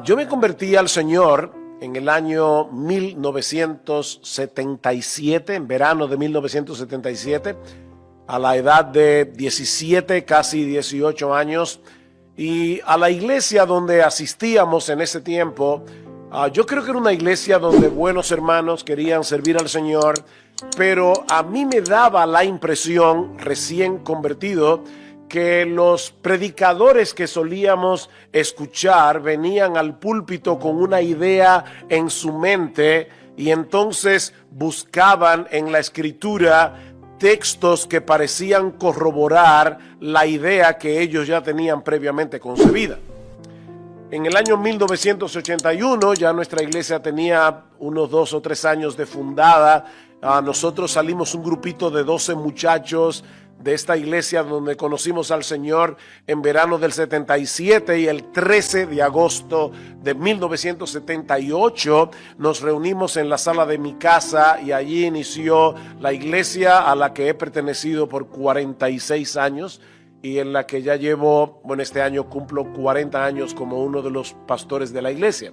Yo me convertí al Señor en el año 1977, en verano de 1977, a la edad de 17, casi 18 años, y a la iglesia donde asistíamos en ese tiempo, yo creo que era una iglesia donde buenos hermanos querían servir al Señor, pero a mí me daba la impresión, recién convertido, que los predicadores que solíamos escuchar venían al púlpito con una idea en su mente y entonces buscaban en la escritura textos que parecían corroborar la idea que ellos ya tenían previamente concebida. En el año 1981 ya nuestra iglesia tenía unos 2 o 3 años de fundada. Nosotros salimos un grupito de 12 muchachos de esta iglesia donde conocimos al Señor en verano del 77, y el 13 de agosto de 1978 nos reunimos en la sala de mi casa y allí inició la iglesia a la que he pertenecido por 46 años y en la que ya llevo, este año cumplo 40 años como uno de los pastores de la iglesia.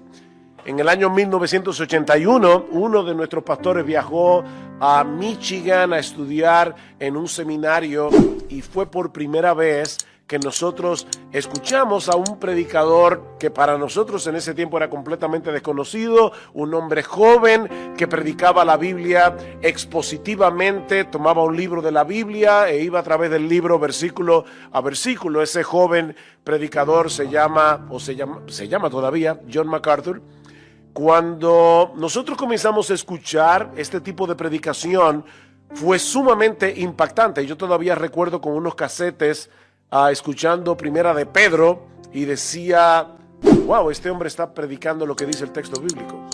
En el año 1981, uno de nuestros pastores viajó a Michigan a estudiar en un seminario y fue por primera vez que nosotros escuchamos a un predicador que para nosotros en ese tiempo era completamente desconocido, un hombre joven que predicaba la Biblia expositivamente, tomaba un libro de la Biblia e iba a través del libro versículo a versículo. Ese joven predicador se llama todavía John MacArthur. Cuando nosotros comenzamos a escuchar este tipo de predicación, fue sumamente impactante. Yo todavía recuerdo con unos casetes escuchando Primera de Pedro y decía, wow, este hombre está predicando lo que dice el texto bíblico.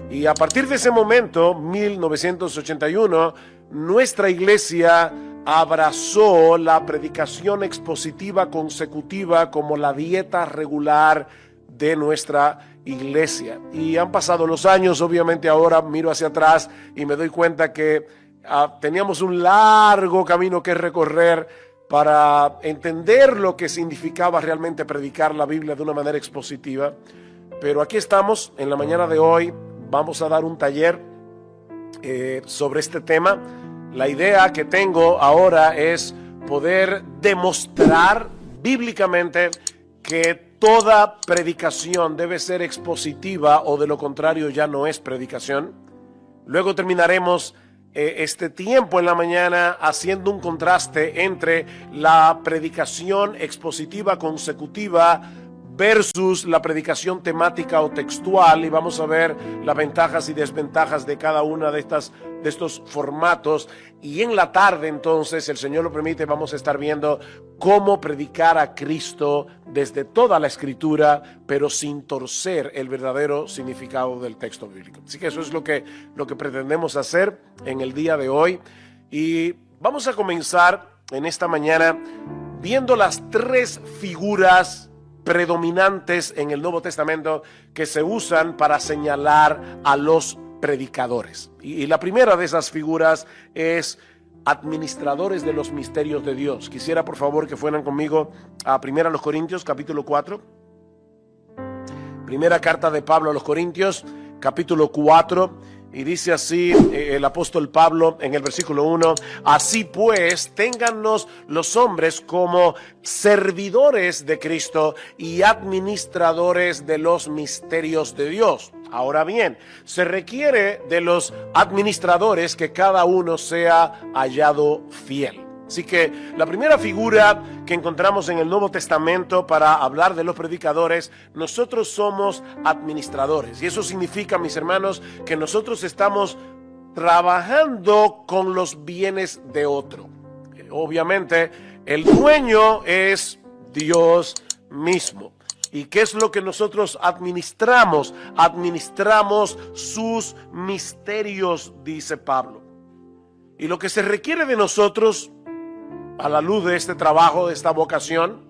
Y a partir de ese momento, 1981, nuestra iglesia abrazó la predicación expositiva consecutiva como la dieta regular de nuestra iglesia. Y han pasado los años, obviamente ahora miro hacia atrás y me doy cuenta que teníamos un largo camino que recorrer para entender lo que significaba realmente predicar la Biblia de una manera expositiva. Pero aquí estamos, en la mañana de hoy vamos a dar un taller sobre este tema. La idea que tengo ahora es poder demostrar bíblicamente que toda predicación debe ser expositiva o de lo contrario ya no es predicación. Luego terminaremos este tiempo en la mañana haciendo un contraste entre la predicación expositiva consecutiva versus la predicación temática o textual, y vamos a ver las ventajas y desventajas de cada una de estos formatos. Y en la tarde, entonces, el Señor lo permite, vamos a estar viendo cómo predicar a Cristo desde toda la Escritura, pero sin torcer el verdadero significado del texto bíblico. Así que eso es lo que pretendemos hacer en el día de hoy. Y vamos a comenzar en esta mañana viendo las 3 figuras predominantes en el Nuevo Testamento que se usan para señalar a los predicadores. Y la primera de esas figuras es administradores de los misterios de Dios. Quisiera por favor que fueran conmigo a 1 Corintios capítulo 4. Primera carta de Pablo a los Corintios capítulo 4. Y dice así el apóstol Pablo en el versículo 1: así pues, téngannos los hombres como servidores de Cristo y administradores de los misterios de Dios. Ahora bien, se requiere de los administradores que cada uno sea hallado fiel. Así que la primera figura que encontramos en el Nuevo Testamento para hablar de los predicadores, nosotros somos administradores. Y eso significa, mis hermanos, que nosotros estamos trabajando con los bienes de otro. Obviamente, el dueño es Dios mismo. ¿Y qué es lo que nosotros administramos? Administramos sus misterios, dice Pablo. Y lo que se requiere de nosotros, a la luz de este trabajo, de esta vocación,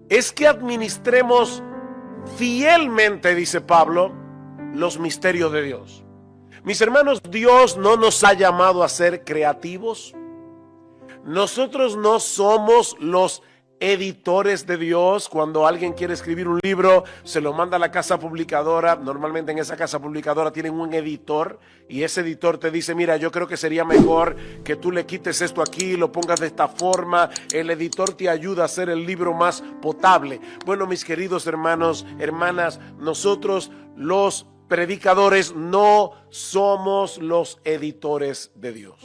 es que administremos fielmente, dice Pablo, los misterios de Dios. Mis hermanos, Dios no nos ha llamado a ser creativos. Nosotros no somos los editores de Dios. Cuando alguien quiere escribir un libro, se lo manda a la casa publicadora. Normalmente en esa casa publicadora tienen un editor y ese editor te dice, mira, yo creo que sería mejor que tú le quites esto aquí, lo pongas de esta forma. El editor te ayuda a hacer el libro más potable. Bueno, mis queridos hermanos, hermanas, nosotros los predicadores no somos los editores de Dios.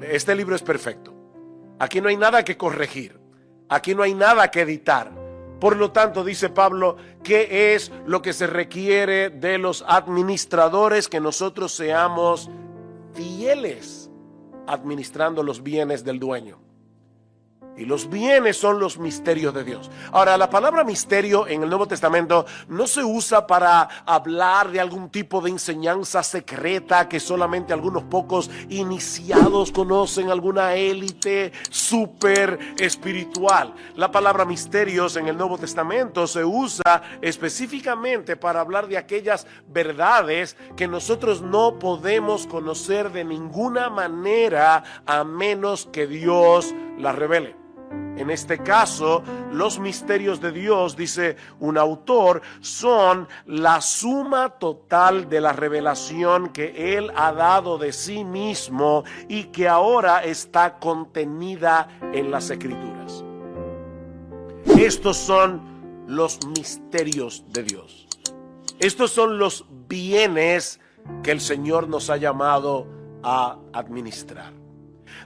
Este libro es perfecto. Aquí no hay nada que corregir. Aquí no hay nada que editar. Por lo tanto, dice Pablo, ¿qué es lo que se requiere de los administradores? Que nosotros seamos fieles administrando los bienes del dueño. Y los bienes son los misterios de Dios. Ahora, la palabra misterio en el Nuevo Testamento no se usa para hablar de algún tipo de enseñanza secreta que solamente algunos pocos iniciados conocen, alguna élite súper espiritual. La palabra misterios en el Nuevo Testamento se usa específicamente para hablar de aquellas verdades que nosotros no podemos conocer de ninguna manera a menos que Dios las revele. En este caso, los misterios de Dios, dice un autor, son la suma total de la revelación que Él ha dado de sí mismo y que ahora está contenida en las Escrituras. Estos son los misterios de Dios. Estos son los bienes que el Señor nos ha llamado a administrar.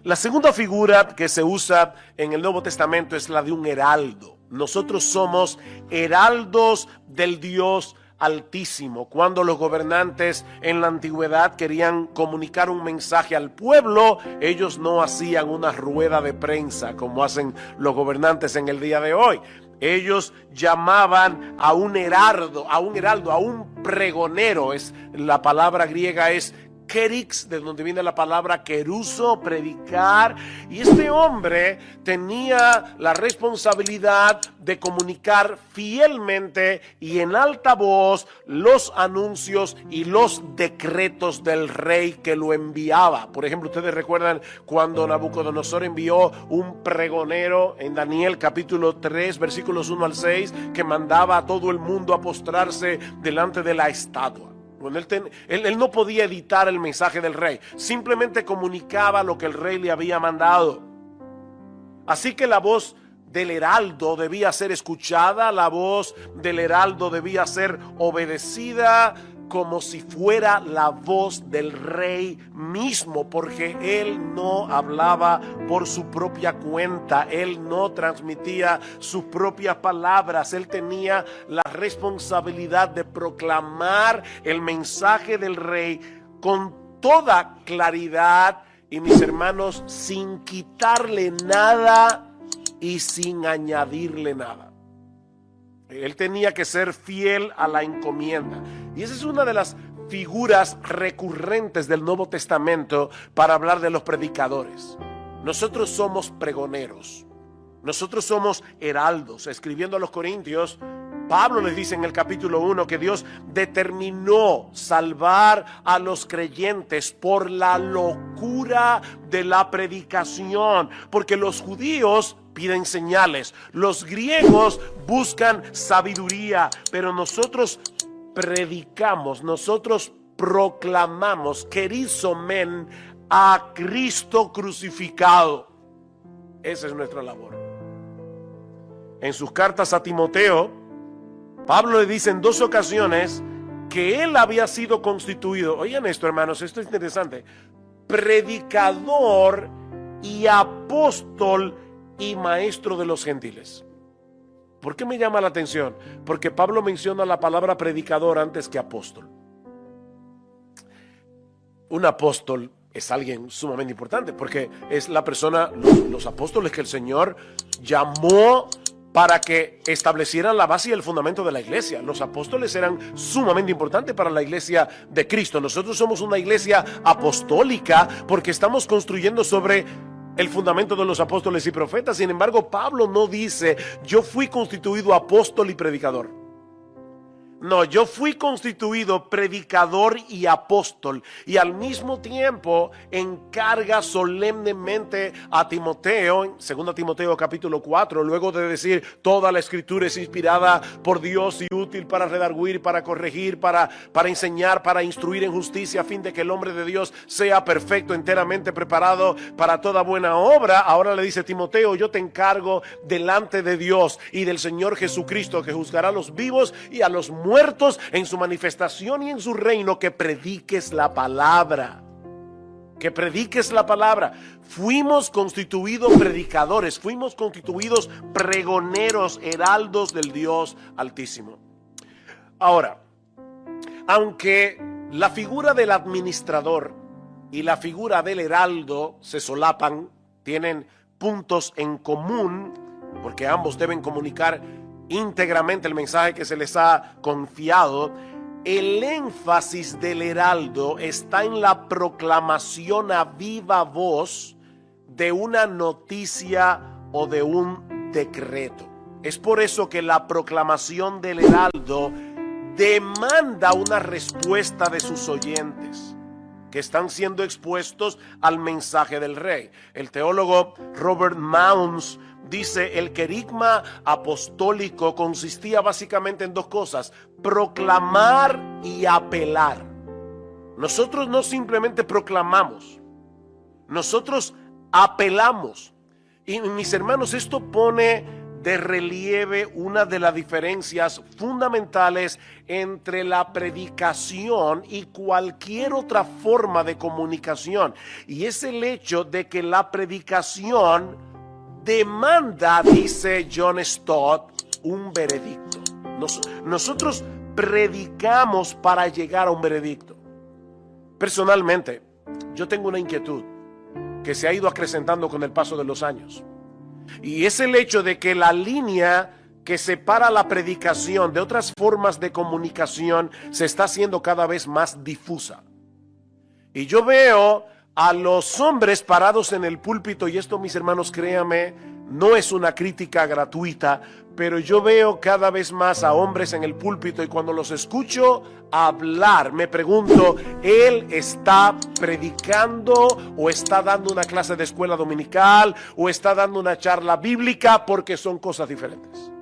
La segunda figura que se usa en el Nuevo Testamento es la de un heraldo. Nosotros somos heraldos del Dios Altísimo. Cuando los gobernantes en la antigüedad querían comunicar un mensaje al pueblo, ellos no hacían una rueda de prensa como hacen los gobernantes en el día de hoy. Ellos llamaban a un heraldo, a un pregonero. La palabra griega es kerix, de donde viene la palabra keruso, predicar. Y este hombre tenía la responsabilidad de comunicar fielmente y en alta voz los anuncios y los decretos del rey que lo enviaba. Por ejemplo, ustedes recuerdan cuando Nabucodonosor envió un pregonero en Daniel capítulo 3 versículos 1 al 6 que mandaba a todo el mundo a postrarse delante de la estatua. Bueno, él no podía editar el mensaje del rey, simplemente comunicaba lo que el rey le había mandado. Así que la voz del heraldo debía ser escuchada, la voz del heraldo debía ser obedecida como si fuera la voz del rey mismo, porque él no hablaba por su propia cuenta, él no transmitía sus propias palabras, él tenía la responsabilidad de proclamar el mensaje del rey con toda claridad y, mis hermanos, sin quitarle nada y sin añadirle nada. Él tenía que ser fiel a la encomienda. Y esa es una de las figuras recurrentes del Nuevo Testamento para hablar de los predicadores. Nosotros somos pregoneros. Nosotros somos heraldos. Escribiendo a los Corintios, Pablo les dice en el capítulo 1 que Dios determinó salvar a los creyentes por la locura de la predicación, porque los judíos piden señales, los griegos buscan sabiduría, pero nosotros predicamos, nosotros proclamamos kerizomen, a Cristo crucificado. Esa es nuestra labor. En sus cartas a Timoteo, Pablo le dice en 2 ocasiones que él había sido constituido, oigan esto, hermanos, esto es interesante, predicador y apóstol y maestro de los gentiles. ¿Por qué me llama la atención? Porque Pablo menciona la palabra predicador antes que apóstol. Un apóstol es alguien sumamente importante porque es la persona, los apóstoles que el Señor llamó para que establecieran la base y el fundamento de la iglesia. Los apóstoles eran sumamente importantes para la iglesia de Cristo. Nosotros somos una iglesia apostólica porque estamos construyendo sobre el fundamento de los apóstoles y profetas. Sin embargo, Pablo no dice, yo fui constituido apóstol y predicador. No, yo fui constituido predicador y apóstol, y al mismo tiempo encarga solemnemente a Timoteo, en 2 Timoteo capítulo 4, luego de decir toda la escritura es inspirada por Dios y útil para redarguir, para corregir, para enseñar, para instruir en justicia, a fin de que el hombre de Dios sea perfecto, enteramente preparado para toda buena obra. Ahora le dice Timoteo, yo te encargo delante de Dios y del Señor Jesucristo, que juzgará a los vivos y a los muertos en su manifestación y en su reino, que prediques la palabra. Que prediques la palabra. Fuimos constituidos predicadores, fuimos constituidos pregoneros, heraldos del Dios Altísimo. Ahora, aunque la figura del administrador y la figura del heraldo se solapan, tienen puntos en común, porque ambos deben comunicar íntegramente el mensaje que se les ha confiado, el énfasis del heraldo está en la proclamación a viva voz de una noticia o de un decreto. Es por eso que la proclamación del heraldo demanda una respuesta de sus oyentes, que están siendo expuestos al mensaje del rey. El teólogo Robert Mounce dice, el querigma apostólico consistía básicamente en dos cosas: proclamar y apelar. Nosotros no simplemente proclamamos, nosotros apelamos. Y mis hermanos, esto pone de relieve una de las diferencias fundamentales entre la predicación y cualquier otra forma de comunicación, y es el hecho de que la predicación demanda, dice John Stott, un veredicto. Nosotros predicamos para llegar a un veredicto. Personalmente, yo tengo una inquietud que se ha ido acrecentando con el paso de los años, y es el hecho de que la línea que separa la predicación de otras formas de comunicación se está haciendo cada vez más difusa. Y yo veo a los hombres parados en el púlpito, y esto, mis hermanos, créanme, no es una crítica gratuita, pero yo veo cada vez más a hombres en el púlpito, y cuando los escucho hablar, me pregunto, ¿él está predicando o está dando una clase de escuela dominical o está dando una charla bíblica? Porque son cosas diferentes.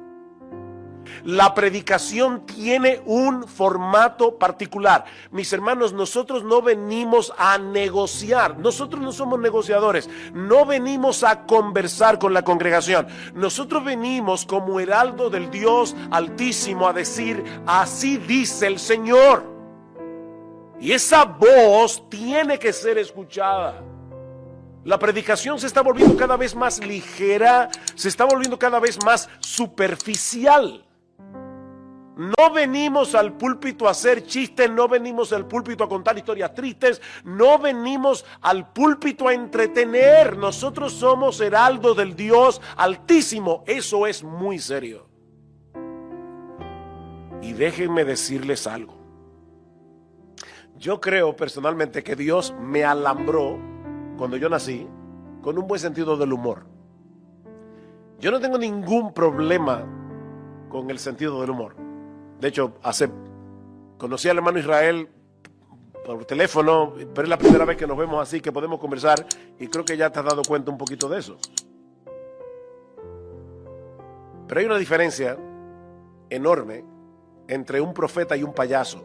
La predicación tiene un formato particular. Mis hermanos, nosotros no venimos a negociar. Nosotros no somos negociadores. No venimos a conversar con la congregación. Nosotros venimos como heraldo del Dios Altísimo a decir, así dice el Señor. Y esa voz tiene que ser escuchada. La predicación se está volviendo cada vez más ligera, se está volviendo cada vez más superficial. No venimos al púlpito a hacer chistes, no venimos al púlpito a contar historias tristes, no venimos al púlpito a entretener. Nosotros somos heraldos del Dios Altísimo. Eso es muy serio. Y déjenme decirles algo. Yo creo personalmente que Dios me alambró cuando yo nací con un buen sentido del humor. Yo no tengo ningún problema con el sentido del humor. De hecho, conocí al hermano Israel por teléfono, pero es la primera vez que nos vemos así, que podemos conversar, y creo que ya te has dado cuenta un poquito de eso. Pero hay una diferencia enorme entre un profeta y un payaso.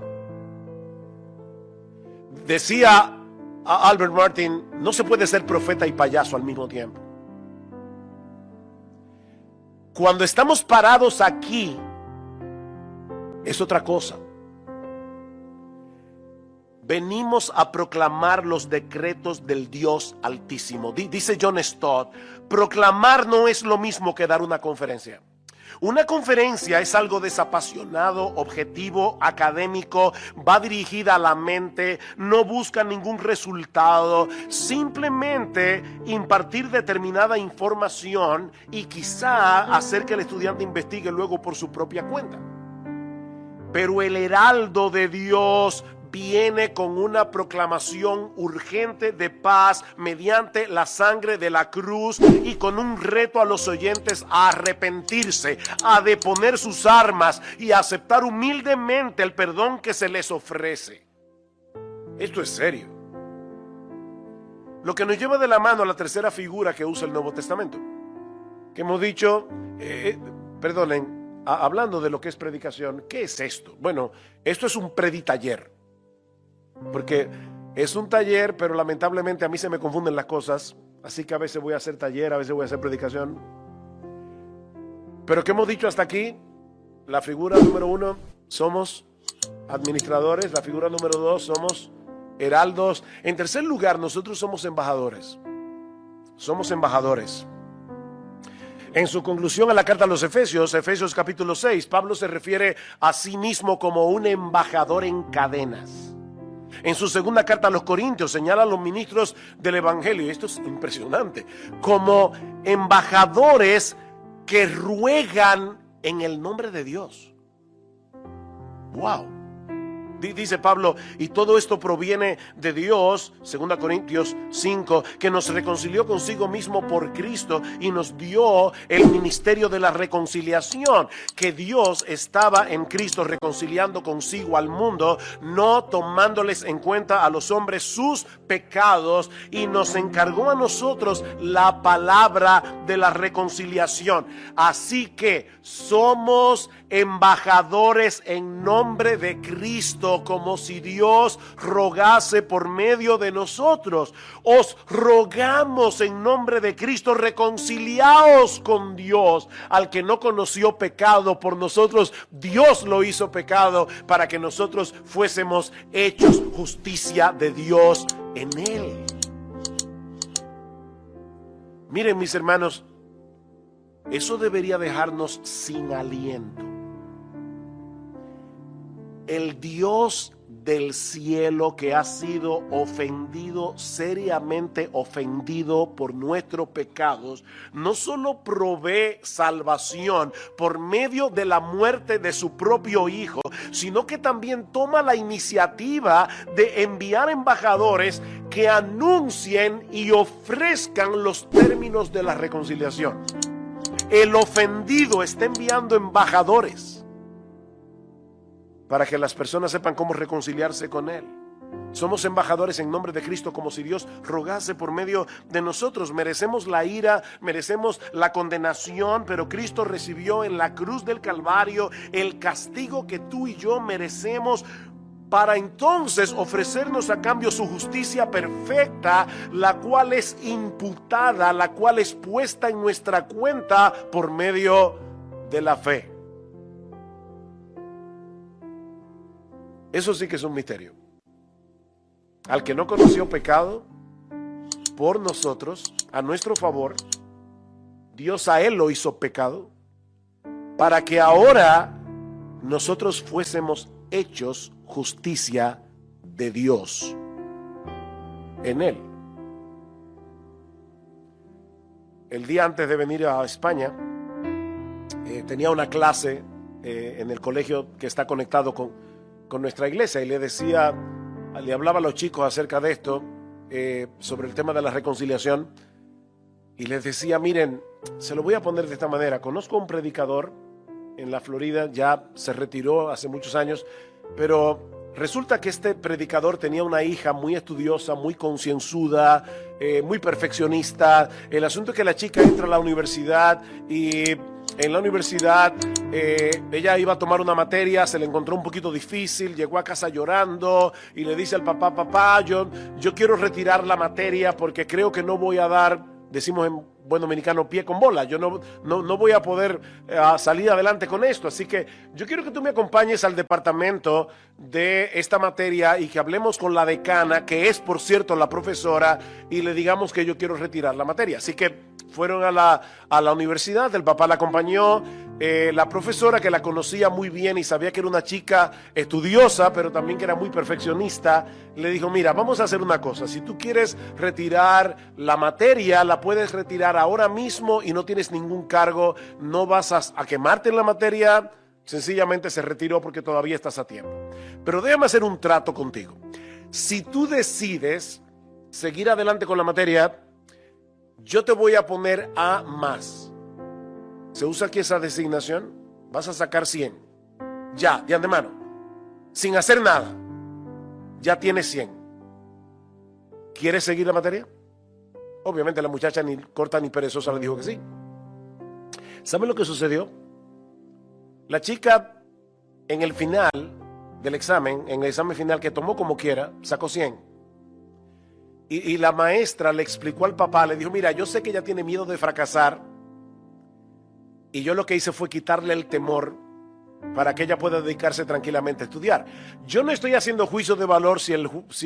Decía a Albert Martin, no se puede ser profeta y payaso al mismo tiempo. Cuando estamos parados aquí, es otra cosa. Venimos a proclamar los decretos del Dios Altísimo. Dice John Stott, proclamar no es lo mismo que dar una conferencia. Una conferencia es algo desapasionado, objetivo, académico, va dirigida a la mente, no busca ningún resultado, simplemente impartir determinada información y quizá hacer que el estudiante investigue luego por su propia cuenta. Pero el heraldo de Dios viene con una proclamación urgente de paz mediante la sangre de la cruz y con un reto a los oyentes a arrepentirse, a deponer sus armas y a aceptar humildemente el perdón que se les ofrece. Esto es serio. Lo que nos lleva de la mano a la tercera figura que usa el Nuevo Testamento, que hemos dicho, hablando de lo que es predicación, ¿qué es esto? Bueno, esto es un preditaller, porque es un taller, pero lamentablemente a mí se me confunden las cosas, así que a veces voy a hacer taller, a veces voy a hacer predicación. Pero ¿qué hemos dicho hasta aquí? La figura número 1, somos administradores. La figura número 2, somos heraldos. En tercer lugar, nosotros somos embajadores. Somos embajadores. En su conclusión a la carta a los Efesios, Efesios capítulo 6, Pablo se refiere a sí mismo como un embajador en cadenas. En su segunda carta a los Corintios señala a los ministros del Evangelio, y esto es impresionante, como embajadores que ruegan en el nombre de Dios. ¡Wow! Dice Pablo, y todo esto proviene de Dios, 2 Corintios 5, que nos reconcilió consigo mismo por Cristo y nos dio el ministerio de la reconciliación, que Dios estaba en Cristo reconciliando consigo al mundo, no tomándoles en cuenta a los hombres sus pecados, y nos encargó a nosotros la palabra de la reconciliación. Así que somos embajadores en nombre de Cristo, como si Dios rogase por medio de nosotros. Os rogamos en nombre de Cristo, reconciliaos con Dios. Al que no conoció pecado, por nosotros Dios lo hizo pecado, para que nosotros fuésemos hechos justicia de Dios en él. Miren, mis hermanos, eso debería dejarnos sin aliento. El Dios del cielo, que ha sido ofendido, seriamente ofendido por nuestros pecados, no solo provee salvación por medio de la muerte de su propio Hijo, sino que también toma la iniciativa de enviar embajadores que anuncien y ofrezcan los términos de la reconciliación. El ofendido está enviando embajadores para que las personas sepan cómo reconciliarse con Él. Somos embajadores en nombre de Cristo, como si Dios rogase por medio de nosotros. Merecemos la ira, merecemos la condenación, pero Cristo recibió en la cruz del Calvario el castigo que tú y yo merecemos, para entonces ofrecernos a cambio su justicia perfecta, la cual es imputada, la cual es puesta en nuestra cuenta por medio de la fe. Eso sí que es un misterio. Al que no conoció pecado, por nosotros, a nuestro favor, Dios a él lo hizo pecado, para que ahora nosotros fuésemos hechos justicia de Dios en él. El día antes de venir a España, tenía una clase en el colegio que está conectado con nuestra iglesia, y le hablaba a los chicos acerca de esto, sobre el tema de la reconciliación, y les decía, miren, se lo voy a poner de esta manera. Conozco a un predicador en la Florida, ya se retiró hace muchos años, pero resulta que este predicador tenía una hija muy estudiosa, muy concienzuda, muy perfeccionista. El asunto es que la chica entra a la universidad, y en la universidad ella iba a tomar una materia, se le encontró un poquito difícil, llegó a casa llorando y le dice al papá, papá, yo quiero retirar la materia porque creo que no voy a dar, decimos en buen dominicano, pie con bola. Yo no voy a poder salir adelante con esto, así que yo quiero que tú me acompañes al departamento de esta materia y que hablemos con la decana, que es por cierto la profesora, y le digamos que yo quiero retirar la materia. Así que fueron a la universidad, el papá la acompañó, la profesora, que la conocía muy bien y sabía que era una chica estudiosa, pero también que era muy perfeccionista, le dijo, mira, vamos a hacer una cosa, si tú quieres retirar la materia, la puedes retirar ahora mismo y no tienes ningún cargo, no vas a quemarte en la materia, Sencillamente se retiró porque todavía estás a tiempo. Pero déjame hacer un trato contigo. Si tú decides seguir adelante con la materia, yo te voy a poner A más. ¿Se usa aquí esa designación? Vas a sacar 100. Ya, de antemano. Sin hacer nada. Ya tienes 100. ¿Quieres seguir la materia? Obviamente la muchacha ni corta ni perezosa le dijo que sí. ¿Saben lo que sucedió? La chica en el final del examen, en el examen final que tomó como quiera, sacó 100. Y la maestra le explicó al papá, le dijo, mira, yo sé que ella tiene miedo de fracasar y yo lo que hice fue quitarle el temor para que ella pueda dedicarse tranquilamente a estudiar. Yo no estoy haciendo juicio de valor si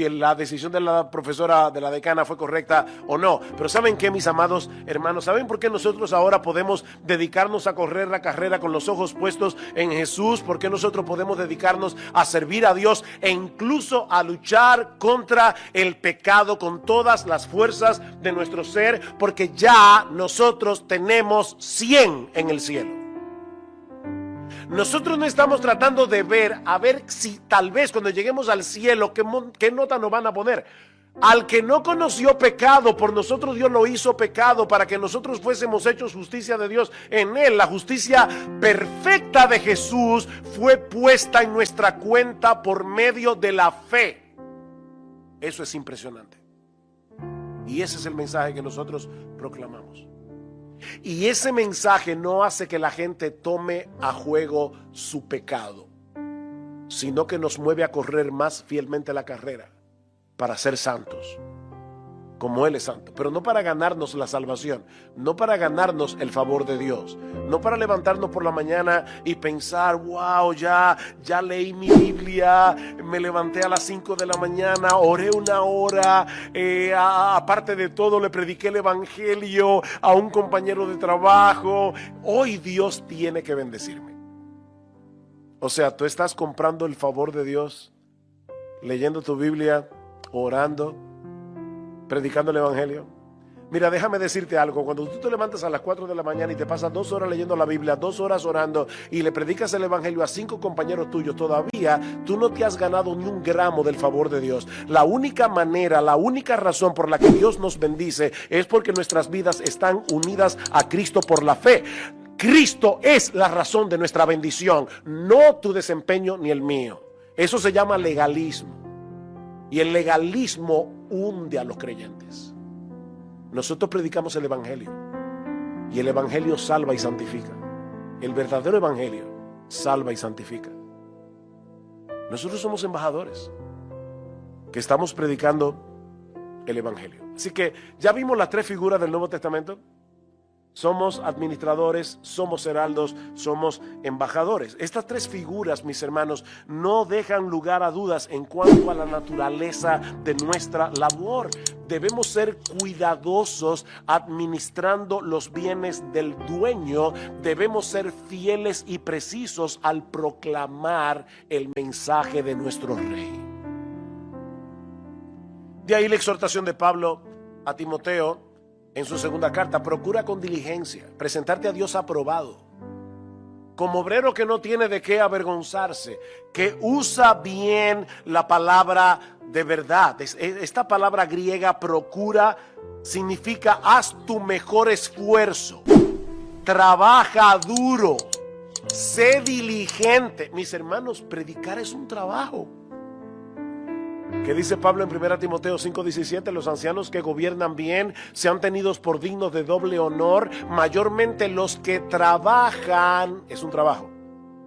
la decisión de la profesora, de la decana, fue correcta o no. Pero ¿saben qué, mis amados hermanos? ¿Saben por qué nosotros ahora podemos dedicarnos a correr la carrera con los ojos puestos en Jesús? ¿Por qué nosotros podemos dedicarnos a servir a Dios e incluso a luchar contra el pecado con todas las fuerzas de nuestro ser? Porque ya nosotros tenemos 100 en el cielo. Nosotros no estamos tratando de ver, a ver si tal vez cuando lleguemos al cielo, qué nota nos van a poner. Al que no conoció pecado, por nosotros Dios lo hizo pecado para que nosotros fuésemos hechos justicia de Dios en Él. La justicia perfecta de Jesús fue puesta en nuestra cuenta por medio de la fe. Eso es impresionante. Y ese es el mensaje que nosotros proclamamos. Y ese mensaje no hace que la gente tome a juego su pecado, sino que nos mueve a correr más fielmente la carrera para ser santos, como Él es santo. Pero no para ganarnos la salvación, no para ganarnos el favor de Dios, no para levantarnos por la mañana y pensar, wow, ya leí mi Biblia, me levanté a las 5 de la mañana, oré una hora, aparte de todo le prediqué el evangelio a un compañero de trabajo, hoy Dios tiene que bendecirme. O sea, tú estás comprando el favor de Dios, leyendo tu Biblia, orando, predicando el evangelio. Mira, déjame decirte algo. Cuando tú te levantas a las 4 de la mañana y te pasas 2 horas leyendo la Biblia, 2 horas orando y le predicas el evangelio a 5 compañeros tuyos, todavía tú no te has ganado ni un gramo del favor de Dios. La única manera, la única razón por la que Dios nos bendice es porque nuestras vidas están unidas a Cristo por la fe. Cristo es la razón de nuestra bendición, no tu desempeño ni el mío. Eso se llama legalismo. Y el legalismo hunde a los creyentes. Nosotros predicamos el evangelio y el evangelio salva y santifica. El verdadero evangelio salva y santifica. Nosotros somos embajadores que estamos predicando el evangelio. Así que ya vimos las 3 figuras del Nuevo Testamento. Somos administradores, somos heraldos, somos embajadores. Estas 3 figuras, mis hermanos, no dejan lugar a dudas en cuanto a la naturaleza de nuestra labor. Debemos ser cuidadosos administrando los bienes del dueño. Debemos ser fieles y precisos al proclamar el mensaje de nuestro Rey. De ahí la exhortación de Pablo a Timoteo en su segunda carta: procura con diligencia presentarte a Dios aprobado, como obrero que no tiene de qué avergonzarse, que usa bien la palabra de verdad. Esta palabra griega, procura, significa haz tu mejor esfuerzo, trabaja duro, sé diligente. Mis hermanos, predicar es un trabajo. ¿Qué dice Pablo en 1 Timoteo 5:17? Los ancianos que gobiernan bien sean tenidos por dignos de doble honor, mayormente los que trabajan, es un trabajo,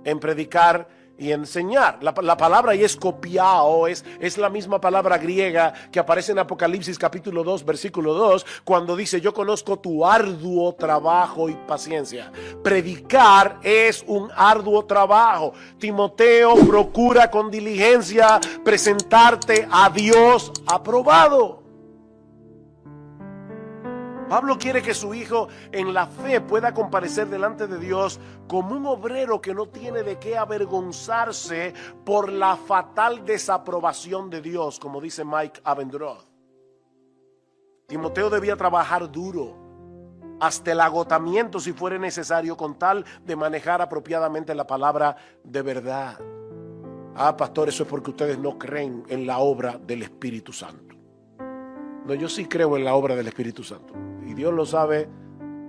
en predicar y enseñar. La palabra ahí es copiao, es la misma palabra griega que aparece en Apocalipsis capítulo 2, versículo 2, cuando dice: yo conozco tu arduo trabajo y paciencia. Predicar es un arduo trabajo. Timoteo, procura con diligencia presentarte a Dios aprobado. Pablo quiere que su hijo en la fe pueda comparecer delante de Dios como un obrero que no tiene de qué avergonzarse por la fatal desaprobación de Dios, como dice Mike Abendroth. Timoteo debía trabajar duro, hasta el agotamiento si fuere necesario, con tal de manejar apropiadamente la palabra de verdad. Ah, pastor, eso es porque ustedes no creen en la obra del Espíritu Santo. No, yo sí creo en la obra del Espíritu Santo. Y Dios lo sabe.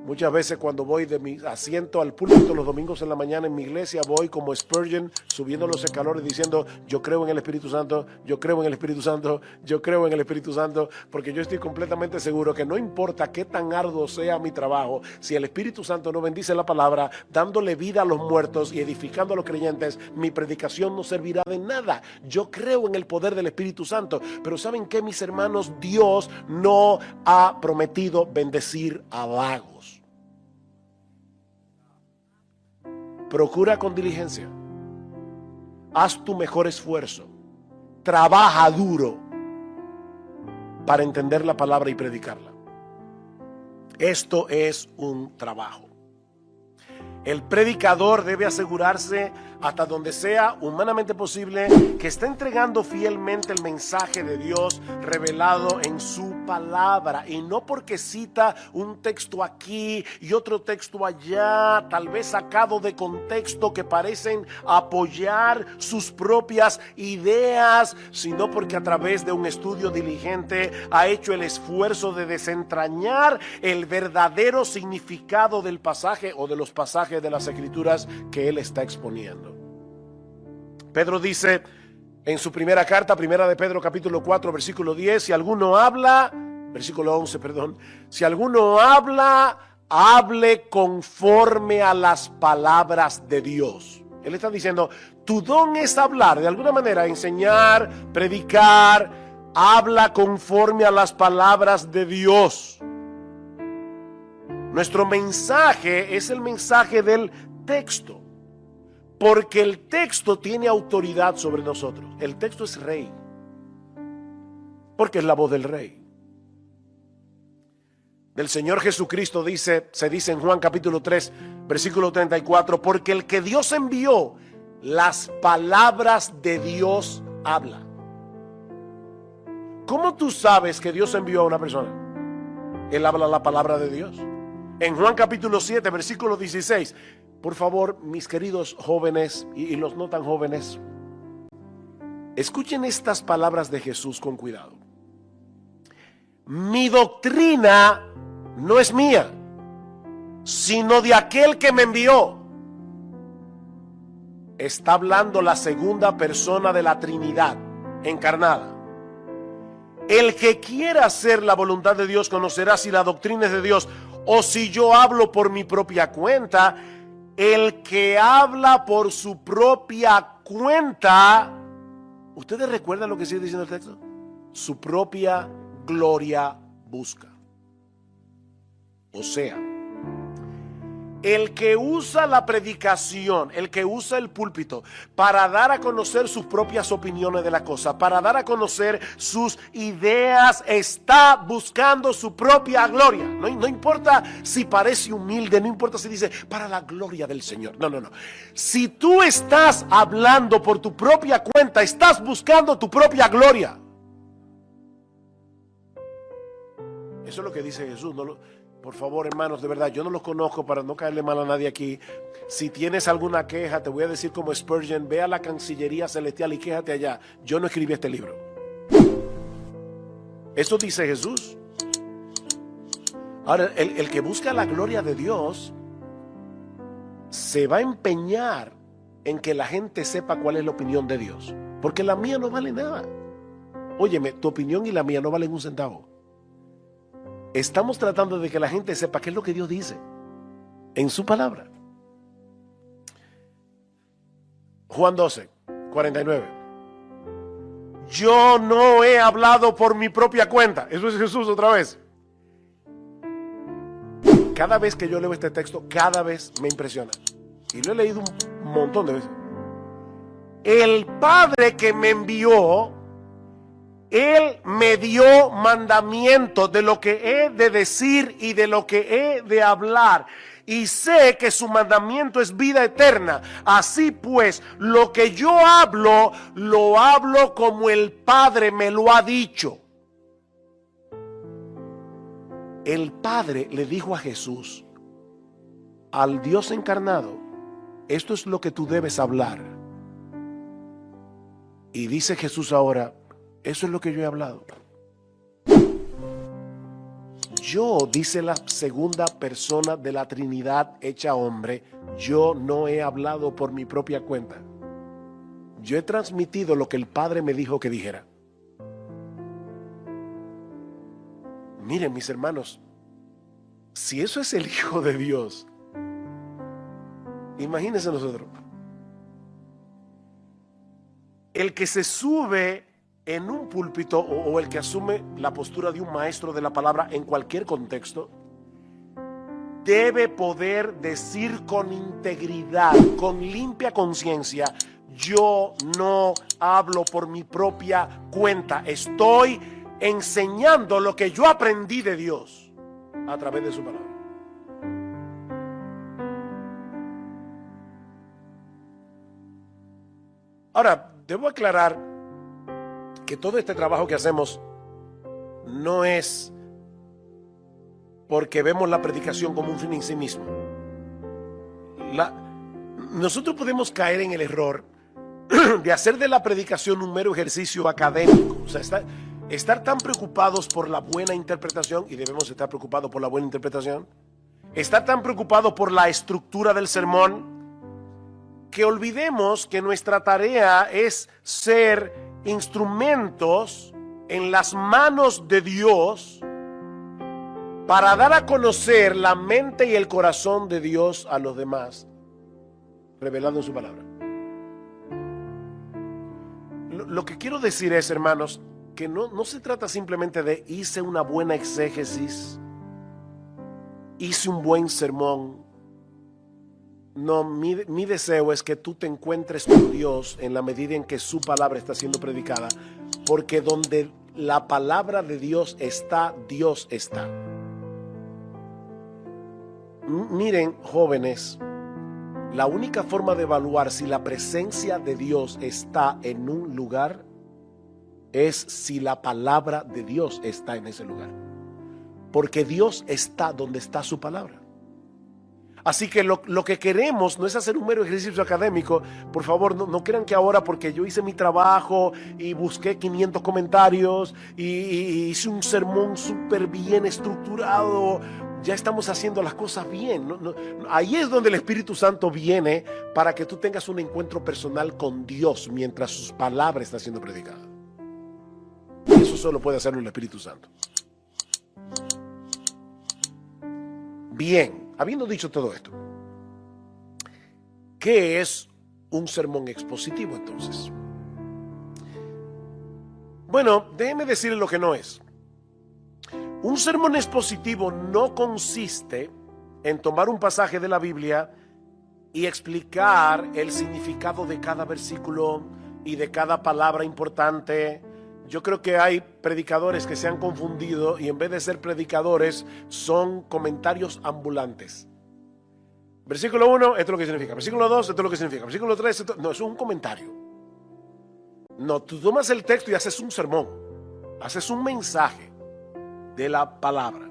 Muchas veces cuando voy de mi asiento al púlpito los domingos en la mañana en mi iglesia, voy como Spurgeon subiendo los escalones diciendo: yo creo en el Espíritu Santo, yo creo en el Espíritu Santo, yo creo en el Espíritu Santo, porque yo estoy completamente seguro que no importa qué tan arduo sea mi trabajo, si el Espíritu Santo no bendice la palabra, dándole vida a los muertos y edificando a los creyentes, mi predicación no servirá de nada. Yo creo en el poder del Espíritu Santo, pero ¿saben qué, mis hermanos? Dios no ha prometido bendecir a vagos. Procura con diligencia, haz tu mejor esfuerzo, trabaja duro para entender la palabra y predicarla. Esto es un trabajo. El predicador debe asegurarse, hasta donde sea humanamente posible, que está entregando fielmente el mensaje de Dios revelado en su palabra, y no porque cita un texto aquí y otro texto allá, tal vez sacado de contexto, que parecen apoyar sus propias ideas, sino porque a través de un estudio diligente ha hecho el esfuerzo de desentrañar el verdadero significado del pasaje o de los pasajes de las Escrituras que él está exponiendo. Pedro dice en su primera carta, primera de Pedro capítulo 4 versículo 10, si alguno habla, versículo 11, perdón, si alguno habla, hable conforme a las palabras de Dios. Él está diciendo, tu don es hablar, de alguna manera enseñar, predicar, habla conforme a las palabras de Dios. Nuestro mensaje es el mensaje del texto, porque el texto tiene autoridad sobre nosotros. El texto es rey, porque es la voz del rey. Del Señor Jesucristo se dice en Juan capítulo 3, versículo 34, porque el que Dios envió, las palabras de Dios habla. ¿Cómo tú sabes que Dios envió a una persona? Él habla la palabra de Dios. En Juan capítulo 7, versículo 16, por favor, mis queridos jóvenes y los no tan jóvenes, escuchen estas palabras de Jesús con cuidado. Mi doctrina no es mía, sino de aquel que me envió. Está hablando la segunda persona de la Trinidad encarnada. El que quiera hacer la voluntad de Dios conocerá si la doctrina es de Dios o si yo hablo por mi propia cuenta. El que habla por su propia cuenta, ¿ustedes recuerdan lo que sigue diciendo el texto? Su propia gloria busca. O sea, el que usa la predicación, el que usa el púlpito para dar a conocer sus propias opiniones de la cosa, para dar a conocer sus ideas, está buscando su propia gloria. No importa si parece humilde, no importa si dice para la gloria del Señor. No. Si tú estás hablando por tu propia cuenta, estás buscando tu propia gloria. Eso es lo que dice Jesús. Por favor, hermanos, de verdad, yo no los conozco para no caerle mal a nadie aquí. Si tienes alguna queja, te voy a decir como Spurgeon, ve a la Cancillería Celestial y quéjate allá. Yo no escribí este libro. Eso dice Jesús. Ahora, el que busca la gloria de Dios se va a empeñar en que la gente sepa cuál es la opinión de Dios, porque la mía no vale nada. Óyeme, tu opinión y la mía no valen un centavo. Estamos tratando de que la gente sepa qué es lo que Dios dice en su palabra. Juan 12, 49. Yo no he hablado por mi propia cuenta. Eso es Jesús otra vez. Cada vez que yo leo este texto, cada vez me impresiona. Y lo he leído un montón de veces. El Padre que me envió, Él me dio mandamientos de lo que he de decir y de lo que he de hablar. Y sé que su mandamiento es vida eterna. Así pues, lo que yo hablo, lo hablo como el Padre me lo ha dicho. El Padre le dijo a Jesús, al Dios encarnado, esto es lo que tú debes hablar. Y dice Jesús ahora, eso es lo que yo he hablado. Yo, dice la segunda persona de la Trinidad hecha hombre, yo no he hablado por mi propia cuenta. Yo he transmitido lo que el Padre me dijo que dijera. Miren, mis hermanos, si eso es el Hijo de Dios, imagínense nosotros. El que se sube en un púlpito o el que asume la postura de un maestro de la palabra en cualquier contexto, debe poder decir con integridad, con limpia conciencia, yo no hablo por mi propia cuenta, estoy enseñando lo que yo aprendí de Dios a través de su palabra. Ahora, debo aclarar que todo este trabajo que hacemos no es porque vemos la predicación como un fin en sí mismo. Nosotros podemos caer en el error de hacer de la predicación un mero ejercicio académico. O sea, estar tan preocupados por la buena interpretación, y debemos estar preocupados por la buena interpretación, estar tan preocupados por la estructura del sermón, que olvidemos que nuestra tarea es ser instrumentos en las manos de Dios para dar a conocer la mente y el corazón de Dios a los demás, revelando en su palabra. Lo que quiero decir es, hermanos, que no se trata simplemente de hice una buena exégesis, hice un buen sermón. No, mi deseo es que tú te encuentres con Dios en la medida en que su palabra está siendo predicada, porque donde la palabra de Dios está, Dios está. Miren, jóvenes, la única forma de evaluar si la presencia de Dios está en un lugar es si la palabra de Dios está en ese lugar, porque Dios está donde está su palabra. Así que lo que queremos no es hacer un mero ejercicio académico. Por favor, no crean que ahora porque yo hice mi trabajo y busqué 500 comentarios y hice un sermón súper bien estructurado, ya estamos haciendo las cosas bien. Ahí es donde el Espíritu Santo viene para que tú tengas un encuentro personal con Dios mientras sus palabras están siendo predicadas. Eso solo puede hacerlo el Espíritu Santo. Bien. Habiendo dicho todo esto, ¿qué es un sermón expositivo entonces? Bueno, déjeme decirle lo que no es. Un sermón expositivo no consiste en tomar un pasaje de la Biblia y explicar el significado de cada versículo y de cada palabra importante. Yo creo que hay predicadores que se han confundido y en vez de ser predicadores son comentarios ambulantes. Versículo 1, esto es lo que significa. Versículo 2, esto es lo que significa. Versículo 3, no, eso es un comentario. No, tú tomas el texto y haces un sermón. Haces un mensaje de la palabra.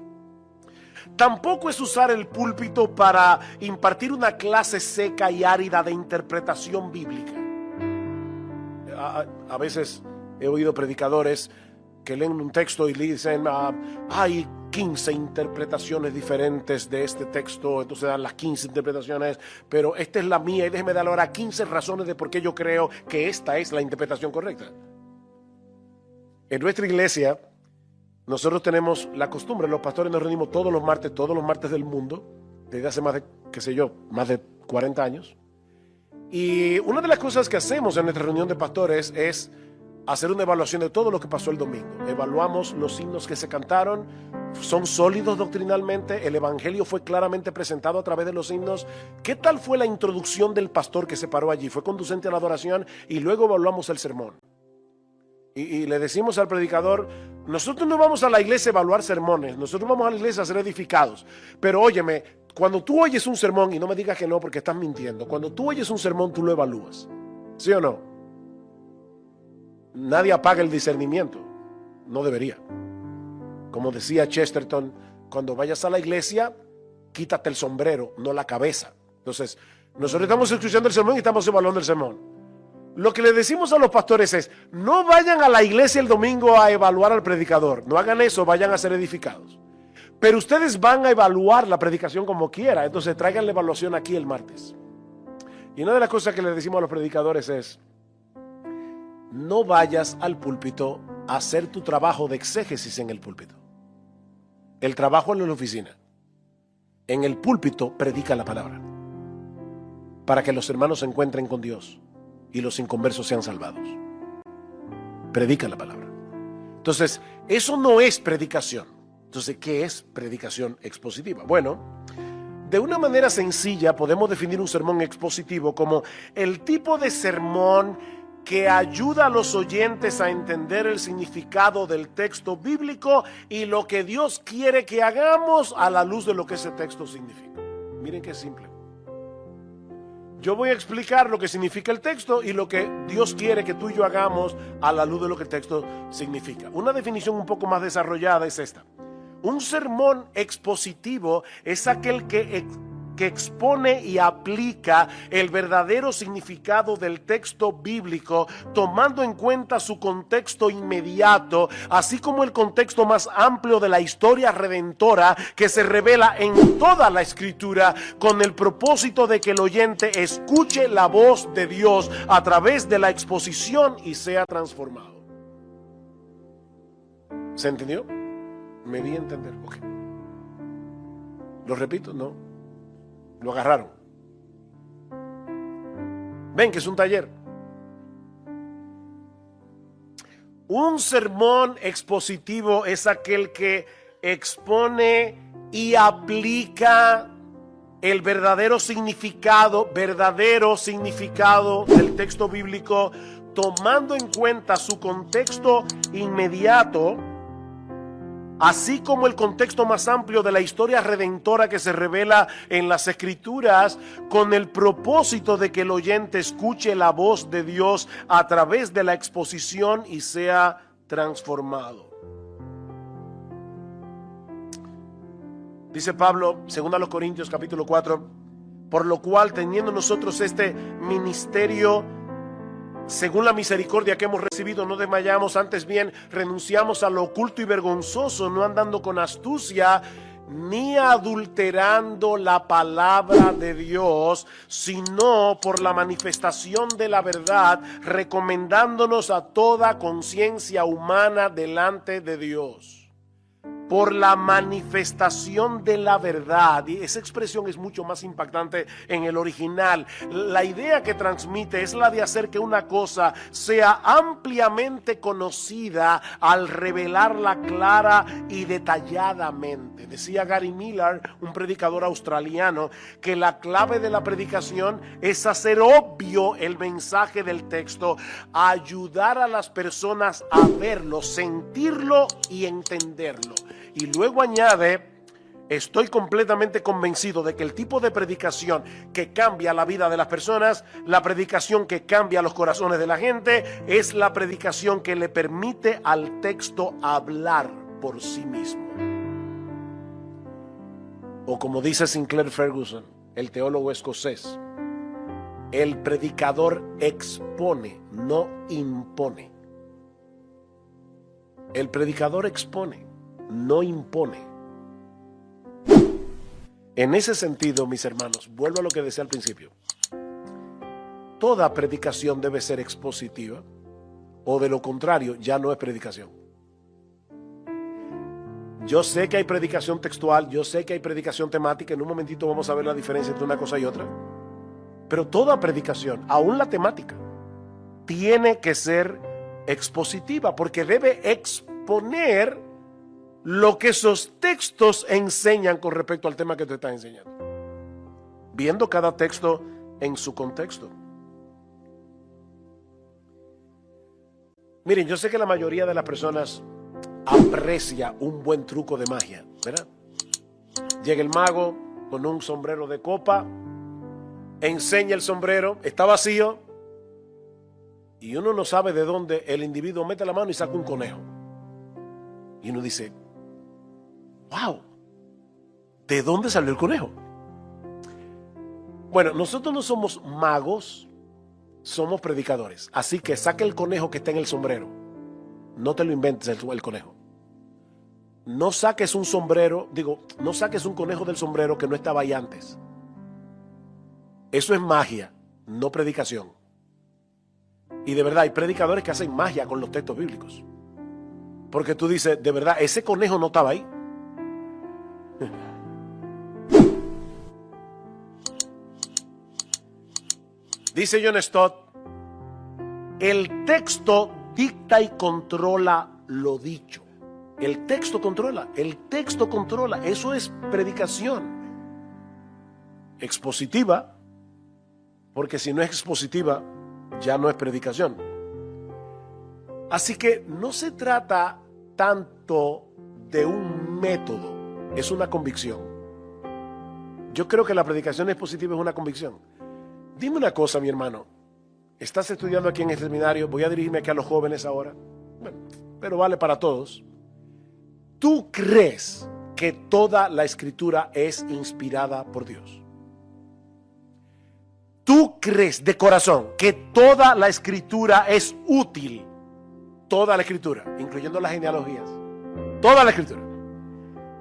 Tampoco es usar el púlpito para impartir una clase seca y árida de interpretación bíblica. A veces he oído predicadores que leen un texto y le dicen, hay 15 interpretaciones diferentes de este texto, entonces dan las 15 interpretaciones, pero esta es la mía y déjeme dar ahora 15 razones de por qué yo creo que esta es la interpretación correcta. En nuestra iglesia, nosotros tenemos la costumbre, los pastores nos reunimos todos los martes del mundo, desde hace más de 40 años. Y una de las cosas que hacemos en nuestra reunión de pastores es hacer una evaluación de todo lo que pasó el domingo. Evaluamos los himnos que se cantaron, son sólidos doctrinalmente, el evangelio fue claramente presentado a través de los himnos. ¿Qué tal fue la introducción del pastor que se paró allí? ¿Fue conducente a la adoración? Y luego evaluamos el sermón. Y le decimos al predicador, nosotros no vamos a la iglesia a evaluar sermones, nosotros vamos a la iglesia a ser edificados. Pero óyeme, cuando tú oyes un sermón, y no me digas que no porque estás mintiendo, cuando tú oyes un sermón tú lo evalúas, ¿sí o no? Nadie apaga el discernimiento, no debería. Como decía Chesterton, cuando vayas a la iglesia, quítate el sombrero, no la cabeza. Entonces, nosotros estamos escuchando el sermón y estamos evaluando el sermón. Lo que le decimos a los pastores es, no vayan a la iglesia el domingo a evaluar al predicador. No hagan eso, vayan a ser edificados. Pero ustedes van a evaluar la predicación como quiera. Entonces, traigan la evaluación aquí el martes. Y una de las cosas que le decimos a los predicadores es, no vayas al púlpito a hacer tu trabajo de exégesis en el púlpito. El trabajo en la oficina. En el púlpito predica la palabra, para que los hermanos se encuentren con Dios y los inconversos sean salvados. Predica la palabra. Entonces, eso no es predicación. Entonces, ¿qué es predicación expositiva? Bueno, de una manera sencilla podemos definir un sermón expositivo como el tipo de sermón que ayuda a los oyentes a entender el significado del texto bíblico y lo que Dios quiere que hagamos a la luz de lo que ese texto significa. Miren qué simple. Yo voy a explicar lo que significa el texto y lo que Dios quiere que tú y yo hagamos a la luz de lo que el texto significa. Una definición un poco más desarrollada es esta. Un sermón expositivo es aquel que expone y aplica el verdadero significado del texto bíblico, tomando en cuenta su contexto inmediato, así como el contexto más amplio de la historia redentora que se revela en toda la escritura, con el propósito de que el oyente escuche la voz de Dios a través de la exposición y sea transformado. ¿Se entendió? Me di a entender. Ok. ¿Lo repito? No. Lo agarraron. Ven que es un taller. Un sermón expositivo es aquel que expone y aplica el verdadero significado del texto bíblico, tomando en cuenta su contexto inmediato, así como el contexto más amplio de la historia redentora que se revela en las Escrituras, con el propósito de que el oyente escuche la voz de Dios a través de la exposición y sea transformado. Dice Pablo, 2 Corintios capítulo 4, por lo cual teniendo nosotros este ministerio, según la misericordia que hemos recibido, no desmayamos, antes bien renunciamos a lo oculto y vergonzoso, no andando con astucia ni adulterando la palabra de Dios, sino por la manifestación de la verdad, recomendándonos a toda conciencia humana delante de Dios. Por la manifestación de la verdad. Y esa expresión es mucho más impactante en el original. La idea que transmite es la de hacer que una cosa sea ampliamente conocida al revelarla clara y detalladamente. Decía Gary Miller, un predicador australiano, que la clave de la predicación es hacer obvio el mensaje del texto, ayudar a las personas a verlo, sentirlo y entenderlo. Y luego añade, estoy completamente convencido de que el tipo de predicación que cambia la vida de las personas, la predicación que cambia los corazones de la gente, es la predicación que le permite al texto hablar por sí mismo. O como dice Sinclair Ferguson, el teólogo escocés, el predicador expone, no impone. El predicador expone, no impone. En ese sentido, mis hermanos, vuelvo a lo que decía al principio. Toda predicación debe ser expositiva, o de lo contrario, ya no es predicación. Yo sé que hay predicación textual, yo sé que hay predicación temática, en un momentito vamos a ver la diferencia entre una cosa y otra. Pero toda predicación, aún la temática, tiene que ser expositiva, porque debe exponer lo que esos textos enseñan con respecto al tema que te está enseñando, viendo cada texto en su contexto. Miren, yo sé que la mayoría de las personas aprecia un buen truco de magia, ¿verdad? Llega el mago con un sombrero de copa, enseña el sombrero, está vacío, y uno no sabe de dónde el individuo mete la mano y saca un conejo. Y uno dice, wow, ¿De dónde salió el conejo? Bueno, nosotros no somos magos, somos predicadores. Así que saque el conejo que está en el sombrero. No te lo inventes el conejo. No saques un sombrero, no saques un conejo del sombrero que no estaba ahí antes. Eso es magia, no predicación. Y de verdad hay predicadores que hacen magia con los textos bíblicos. Porque tú dices, de verdad, ese conejo no estaba ahí. Dice John Stott, el texto dicta y controla lo dicho. El texto controla, eso es predicación. Expositiva, porque si no es expositiva, ya no es predicación. Así que no se trata tanto de un método, es una convicción. Yo creo que la predicación expositiva es una convicción. Dime una cosa, mi hermano. Estás estudiando aquí en el seminario, voy a dirigirme aquí a los jóvenes ahora, bueno, pero vale para todos. ¿Tú crees que toda la escritura es inspirada por Dios? ¿Tú crees de corazón que toda la escritura es útil? Toda la escritura, incluyendo las genealogías. Toda la escritura.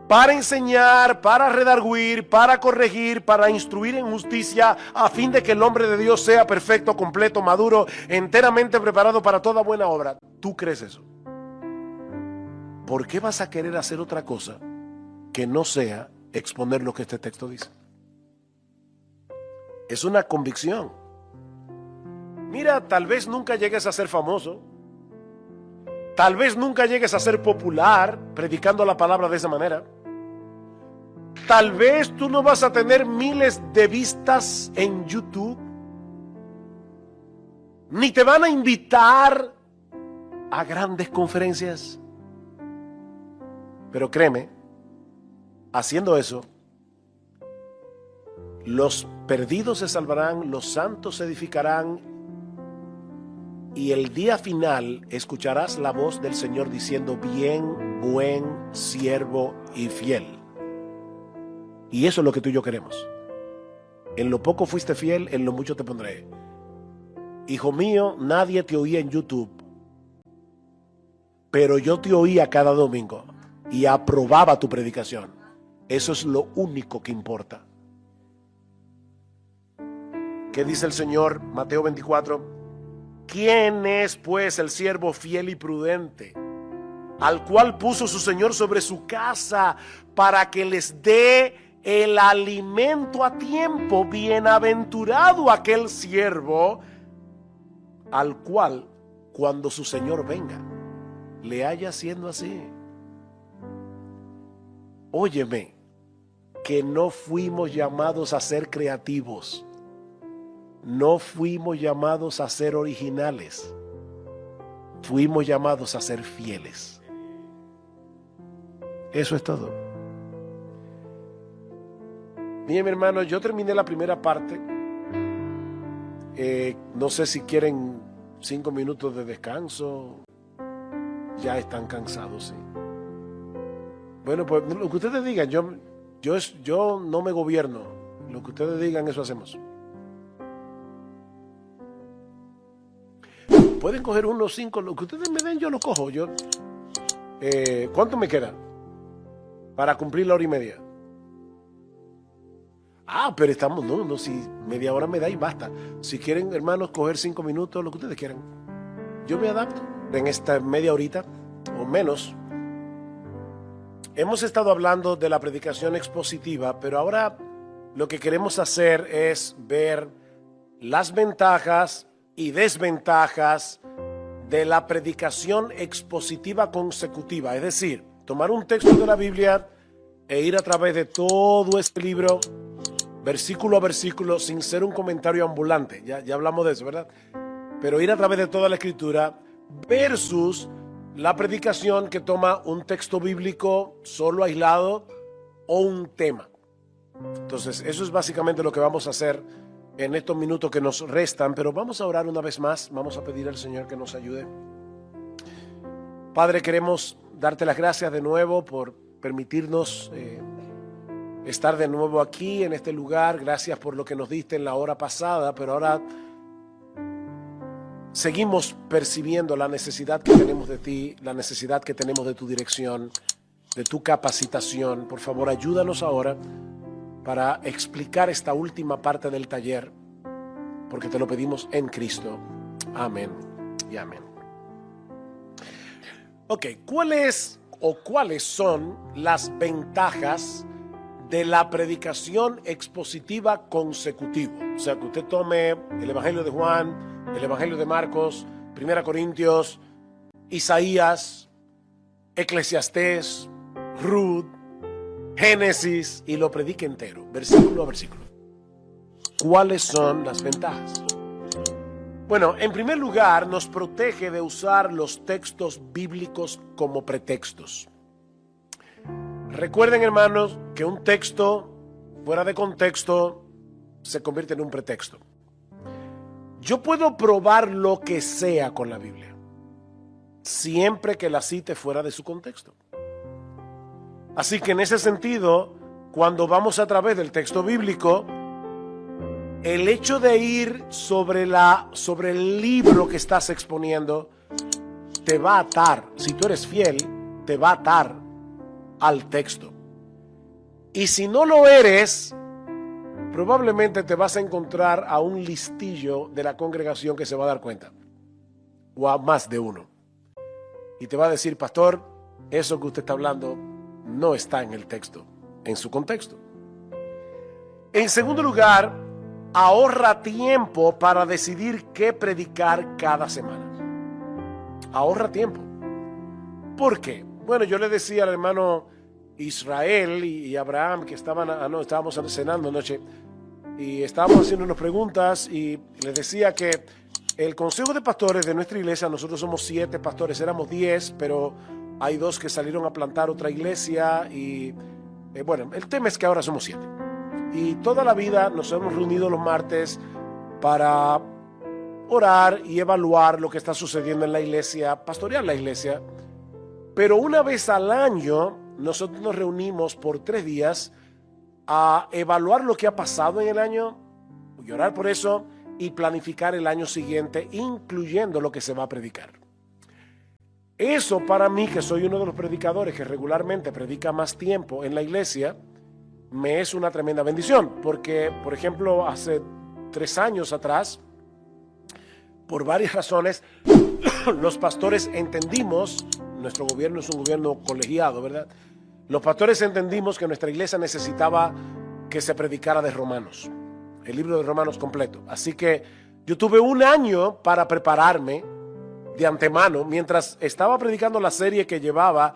Para enseñar, para redarguir, para corregir, para instruir en justicia, a fin de que el hombre de Dios sea perfecto, completo, maduro, enteramente preparado para toda buena obra. ¿Tú crees eso? ¿Por qué vas a querer hacer otra cosa que no sea exponer lo que este texto dice? Es una convicción. Mira, tal vez nunca llegues a ser famoso. Tal vez nunca llegues a ser popular predicando la palabra de esa manera. Tal vez tú no vas a tener miles de vistas en YouTube. Ni te van a invitar a grandes conferencias. Pero créeme, haciendo eso, los perdidos se salvarán, los santos se edificarán, y el día final escucharás la voz del Señor diciendo, bien, buen siervo y fiel. Y eso es lo que tú y yo queremos. En lo poco fuiste fiel, en lo mucho te pondré. Hijo mío, nadie te oía en YouTube, pero yo te oía cada domingo y aprobaba tu predicación. Eso es lo único que importa. ¿Qué dice el Señor? Mateo 24. ¿Quién es pues el siervo fiel y prudente, al cual puso su Señor sobre su casa para que les dé el alimento a tiempo? Bienaventurado aquel siervo al cual cuando su Señor venga le haya haciendo así. Óyeme, que no fuimos llamados a ser creativos. No fuimos llamados a ser originales. Fuimos llamados a ser fieles. Eso es todo. Bien, mi hermano, yo terminé la primera parte. No sé si quieren 5 minutos de descanso. Ya están cansados, sí. Bueno, pues lo que ustedes digan, yo no me gobierno. Lo que ustedes digan, eso hacemos. Pueden coger unos 5, lo que ustedes me den, yo lo cojo. ¿Cuánto me queda para cumplir la hora y media? Pero estamos, no, si media hora me da y basta. Si quieren, hermanos, coger 5 minutos, lo que ustedes quieran. Yo me adapto en esta media horita o menos. Hemos estado hablando de la predicación expositiva, pero ahora lo que queremos hacer es ver las ventajas y desventajas de la predicación expositiva consecutiva. Es decir, tomar un texto de la Biblia e ir a través de todo este libro, versículo a versículo, sin ser un comentario ambulante. Ya hablamos de eso, ¿verdad? Pero ir a través de toda la Escritura versus la predicación que toma un texto bíblico solo aislado o un tema. Entonces, eso es básicamente lo que vamos a hacer en estos minutos que nos restan, pero vamos a orar una vez más. Vamos a pedir al Señor que nos ayude. Padre, queremos darte las gracias de nuevo por permitirnos estar de nuevo aquí en este lugar. Gracias por lo que nos diste en la hora pasada, pero ahora seguimos percibiendo la necesidad que tenemos de ti, la necesidad que tenemos de tu dirección, de tu capacitación. Por favor, ayúdanos ahora para explicar esta última parte del taller, porque te lo pedimos en Cristo. Amén y amén. Ok, ¿cuáles son las ventajas de la predicación expositiva consecutiva? O sea, que usted tome el Evangelio de Juan, el Evangelio de Marcos, 1 Corintios, Isaías, Eclesiastés, Ruth, Génesis, y lo predique entero, versículo a versículo. ¿Cuáles son las ventajas? Bueno, en primer lugar, nos protege de usar los textos bíblicos como pretextos. Recuerden, hermanos, que un texto fuera de contexto se convierte en un pretexto. Yo puedo probar lo que sea con la Biblia, siempre que la cite fuera de su contexto. Así que en ese sentido, cuando vamos a través del texto bíblico, el hecho de ir sobre el libro que estás exponiendo te va a atar, si tú eres fiel, te va a atar al texto. Y si no lo eres, probablemente te vas a encontrar a un listillo de la congregación que se va a dar cuenta, o a más de uno, y te va a decir: pastor, eso que usted está hablando no está en el texto, en su contexto. En segundo lugar, ahorra tiempo para decidir qué predicar cada semana. Ahorra tiempo. ¿Por qué? Bueno, yo le decía al hermano Israel y Abraham que estábamos cenando anoche y estábamos haciendo unas preguntas, y les decía que el consejo de pastores de nuestra iglesia, nosotros somos 7 pastores, éramos 10, pero hay 2 que salieron a plantar otra iglesia y bueno, el tema es que ahora somos 7. Y toda la vida nos hemos reunido los martes para orar y evaluar lo que está sucediendo en la iglesia, pastorear la iglesia. Pero una vez al año nosotros nos reunimos por 3 días a evaluar lo que ha pasado en el año, y orar por eso, y planificar el año siguiente, incluyendo lo que se va a predicar. Eso, para mí, que soy uno de los predicadores que regularmente predica más tiempo en la iglesia, me es una tremenda bendición, porque, por ejemplo, hace 3 años atrás, por varias razones, los pastores entendimos, nuestro gobierno es un gobierno colegiado, ¿verdad? Los pastores entendimos que nuestra iglesia necesitaba que se predicara de Romanos, el libro de Romanos completo. Así que yo tuve 1 año para prepararme de antemano, mientras estaba predicando la serie que llevaba.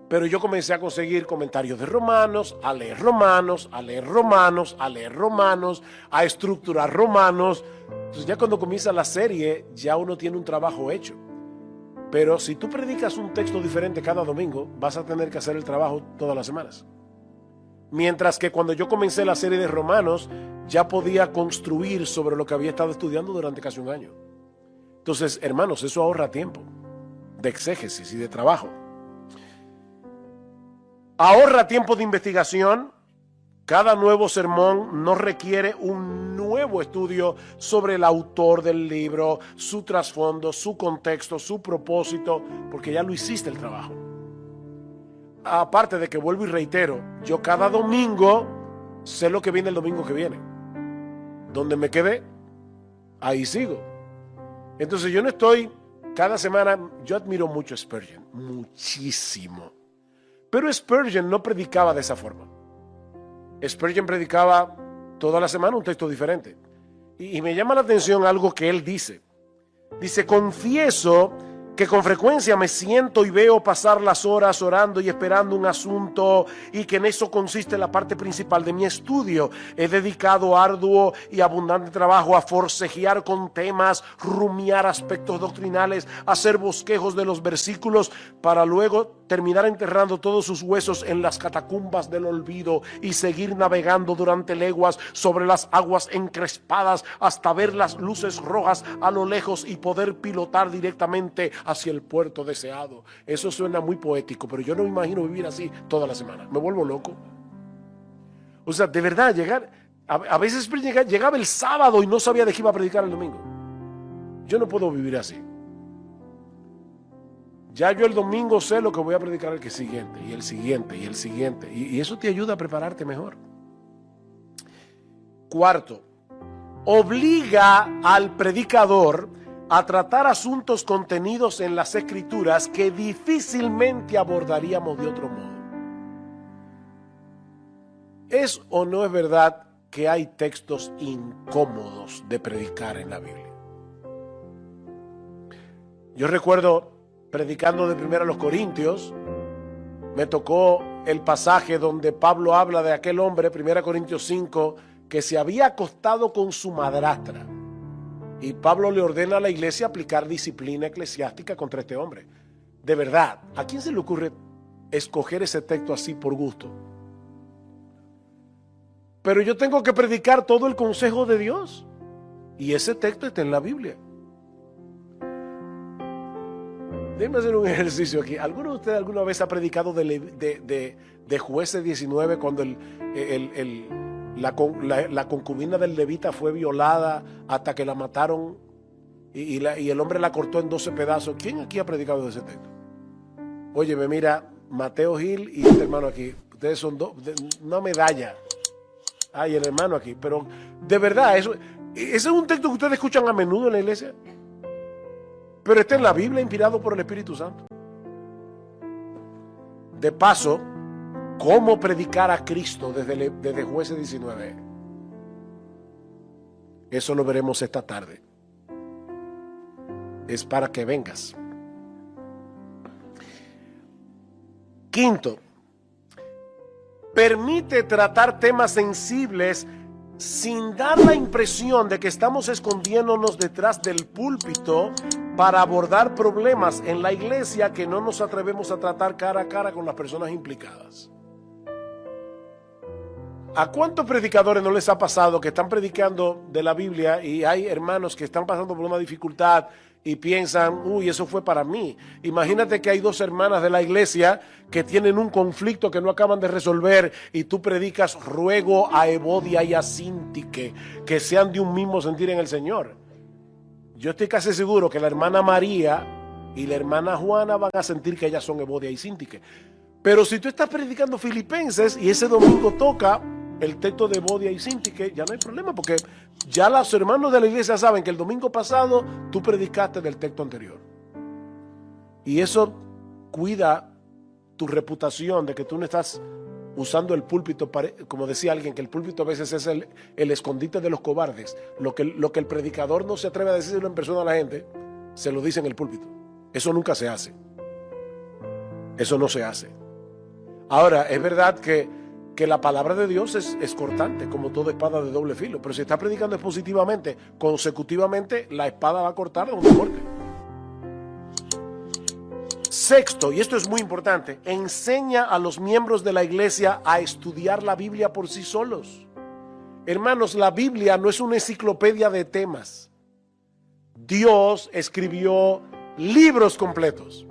Pero yo comencé a conseguir comentarios de Romanos, a leer Romanos, a leer Romanos, a leer Romanos, a estructurar Romanos. Entonces ya cuando comienza la serie, ya uno tiene un trabajo hecho. Pero si tú predicas un texto diferente cada domingo, vas a tener que hacer el trabajo todas las semanas. Mientras que cuando yo comencé la serie de Romanos, ya podía construir sobre lo que había estado estudiando durante casi 1 año. Entonces, hermanos, eso ahorra tiempo de exégesis y de trabajo. Ahorra tiempo de investigación. Cada nuevo sermón no requiere un nuevo estudio sobre el autor del libro, su trasfondo, su contexto, su propósito, porque ya lo hiciste el trabajo. Aparte de que, vuelvo y reitero, yo cada domingo sé lo que viene el domingo que viene. Donde me quedé, ahí sigo. Entonces yo no estoy cada semana. Yo admiro mucho a Spurgeon, muchísimo. Pero Spurgeon no predicaba de esa forma. Spurgeon predicaba toda la semana un texto diferente. Y me llama la atención algo que él dice. Dice: confieso que con frecuencia me siento y veo pasar las horas orando y esperando un asunto, y que en eso consiste la parte principal de mi estudio. He dedicado arduo y abundante trabajo a forcejear con temas, rumiar aspectos doctrinales, hacer bosquejos de los versículos, para luego terminar enterrando todos sus huesos en las catacumbas del olvido y seguir navegando durante leguas sobre las aguas encrespadas hasta ver las luces rojas a lo lejos y poder pilotar directamente hacia el puerto deseado. Eso suena muy poético, pero yo no me imagino vivir así toda la semana. Me vuelvo loco. O sea, de verdad, a veces llegaba el sábado y no sabía de qué iba a predicar el domingo. Yo no puedo vivir así. Ya yo el domingo sé lo que voy a predicar el siguiente, y el siguiente, y el siguiente. Y eso te ayuda a prepararte mejor. Cuarto, obliga al predicador a tratar asuntos contenidos en las Escrituras que difícilmente abordaríamos de otro modo. ¿Es o no es verdad que hay textos incómodos de predicar en la Biblia? Yo recuerdo predicando de 1 Corintios, me tocó el pasaje donde Pablo habla de aquel hombre, 1 Corintios 5, que se había acostado con su madrastra. Y Pablo le ordena a la iglesia aplicar disciplina eclesiástica contra este hombre. De verdad, ¿a quién se le ocurre escoger ese texto así por gusto? Pero yo tengo que predicar todo el consejo de Dios. Y ese texto está en la Biblia. Déjenme hacer un ejercicio aquí. ¿Alguno de ustedes alguna vez ha predicado de Jueces 19 cuando la concubina del levita fue violada hasta que la mataron y el hombre la cortó en 12 pedazos? ¿Quién aquí ha predicado de ese texto? Óyeme, mira, Mateo Gil y este hermano aquí. Ustedes son una medalla. Ay, el hermano aquí. Pero de verdad, ese es un texto que ustedes escuchan a menudo en la iglesia. Pero está en la Biblia, inspirado por el Espíritu Santo. De paso, ¿cómo predicar a Cristo desde Jueces 19? Eso lo veremos esta tarde. Es para que vengas. Quinto, permite tratar temas sensibles sin dar la impresión de que estamos escondiéndonos detrás del púlpito para abordar problemas en la iglesia que no nos atrevemos a tratar cara a cara con las personas implicadas. ¿A cuántos predicadores no les ha pasado que están predicando de la Biblia y hay hermanos que están pasando por una dificultad y piensan, uy, eso fue para mí? Imagínate que hay dos hermanas de la iglesia que tienen un conflicto que no acaban de resolver y tú predicas, ruego a Evodia y a Síntique que sean de un mismo sentir en el Señor. Yo estoy casi seguro que la hermana María y la hermana Juana van a sentir que ellas son Evodia y Síntique. Pero si tú estás predicando Filipenses y ese domingo toca el texto de Evodia y Síntique, ya no hay problema, porque ya los hermanos de la iglesia saben que el domingo pasado tú predicaste del texto anterior. Y eso cuida tu reputación de que tú no estás usando el púlpito, como decía alguien, que el púlpito a veces es el escondite de los cobardes. Lo que el predicador no se atreve a decirlo en persona a la gente, se lo dice en el púlpito. Eso nunca se hace. Eso no se hace. Ahora, es verdad que la palabra de Dios es cortante, como toda espada de doble filo. Pero si está predicando expositivamente, consecutivamente, la espada va a cortar donde corte. Sexto, y esto es muy importante, enseña a los miembros de la iglesia a estudiar la Biblia por sí solos. Hermanos, la Biblia no es una enciclopedia de temas. Dios escribió libros completos.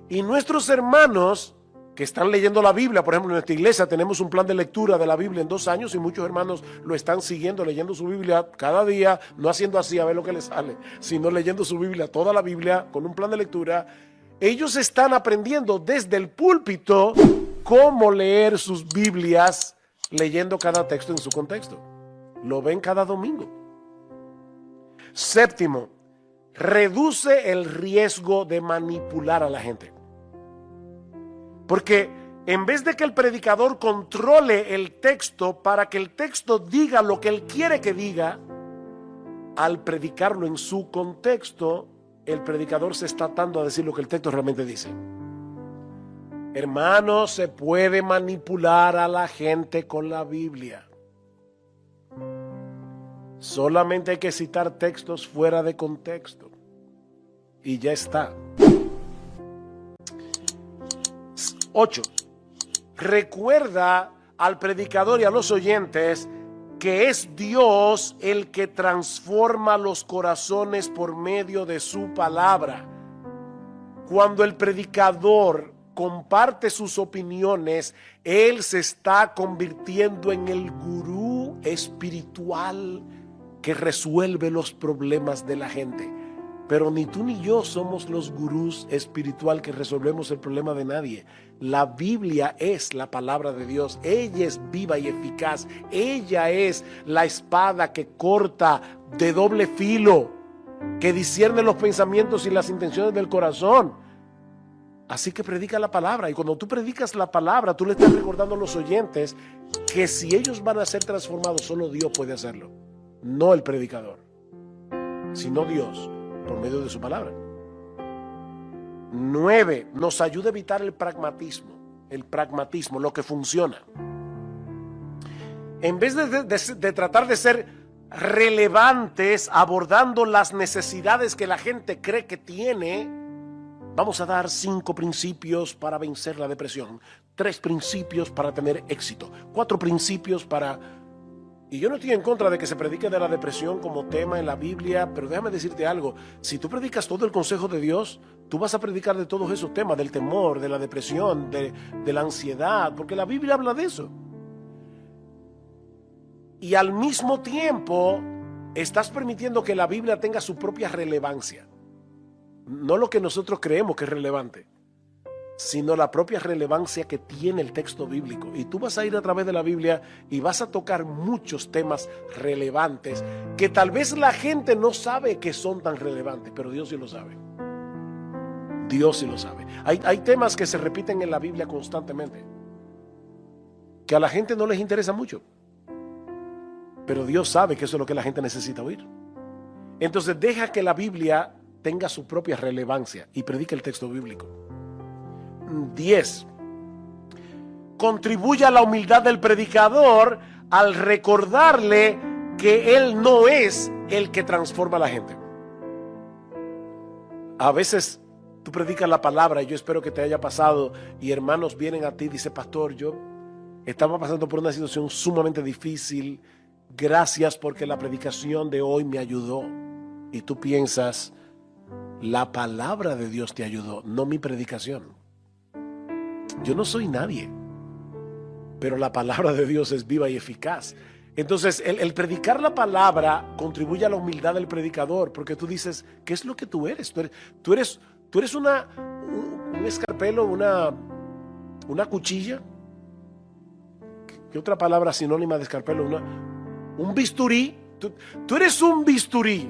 Y nuestros hermanos que están leyendo la Biblia, por ejemplo, en nuestra iglesia tenemos un plan de lectura de la Biblia en 2 años y muchos hermanos lo están siguiendo, leyendo su Biblia cada día, no haciendo así a ver lo que les sale, sino leyendo su Biblia, toda la Biblia, con un plan de lectura. Ellos están aprendiendo desde el púlpito cómo leer sus Biblias, leyendo cada texto en su contexto. Lo ven cada domingo. Séptimo, reduce el riesgo de manipular a la gente. Porque en vez de que el predicador controle el texto para que el texto diga lo que él quiere que diga, al predicarlo en su contexto, el predicador se está atando a decir lo que el texto realmente dice. Hermanos, se puede manipular a la gente con la Biblia. Solamente hay que citar textos fuera de contexto. Y ya está. 8. Recuerda al predicador y a los oyentes que es Dios el que transforma los corazones por medio de su palabra. Cuando el predicador comparte sus opiniones, él se está convirtiendo en el gurú espiritual que resuelve los problemas de la gente. Pero ni tú ni yo somos los gurús espiritual que resolvemos el problema de nadie. La Biblia es la palabra de Dios. Ella es viva y eficaz. Ella es la espada que corta de doble filo, que discierne los pensamientos y las intenciones del corazón. Así que predica la palabra. Y cuando tú predicas la palabra, tú le estás recordando a los oyentes que si ellos van a ser transformados, solo Dios puede hacerlo. No el predicador, sino Dios, por medio de su palabra. 9. Nos ayuda a evitar el pragmatismo, lo que funciona. En vez de tratar de ser relevantes abordando las necesidades que la gente cree que tiene, vamos a dar 5 principios para vencer la depresión, 3 principios para tener éxito, 4 principios para... Y yo no estoy en contra de que se predique de la depresión como tema en la Biblia, pero déjame decirte algo. Si tú predicas todo el consejo de Dios, tú vas a predicar de todos esos temas, del temor, de la depresión, de la ansiedad, porque la Biblia habla de eso. Y al mismo tiempo, estás permitiendo que la Biblia tenga su propia relevancia. No lo que nosotros creemos que es relevante, sino la propia relevancia que tiene el texto bíblico. Y tú vas a ir a través de la Biblia y vas a tocar muchos temas relevantes que tal vez la gente no sabe que son tan relevantes, pero Dios sí lo sabe. Dios sí lo sabe. Hay temas que se repiten en la Biblia constantemente, que a la gente no les interesa mucho, pero Dios sabe que eso es lo que la gente necesita oír. Entonces deja que la Biblia tenga su propia relevancia y predica el texto bíblico. 10. Contribuye a la humildad del predicador al recordarle que él no es el que transforma a la gente. A veces tú predicas la palabra y yo espero que te haya pasado y hermanos vienen a ti y dicen: pastor, yo estaba pasando por una situación sumamente difícil, gracias porque la predicación de hoy me ayudó. Y tú piensas: la palabra de Dios te ayudó, no mi predicación. Yo no soy nadie, pero la palabra de Dios es viva y eficaz. Entonces, el predicar la palabra contribuye a la humildad del predicador, porque tú dices: ¿qué es lo que tú eres? Tú eres un escarpelo, una cuchilla. ¿Qué otra palabra sinónima de escarpelo? Un bisturí. Tú eres un bisturí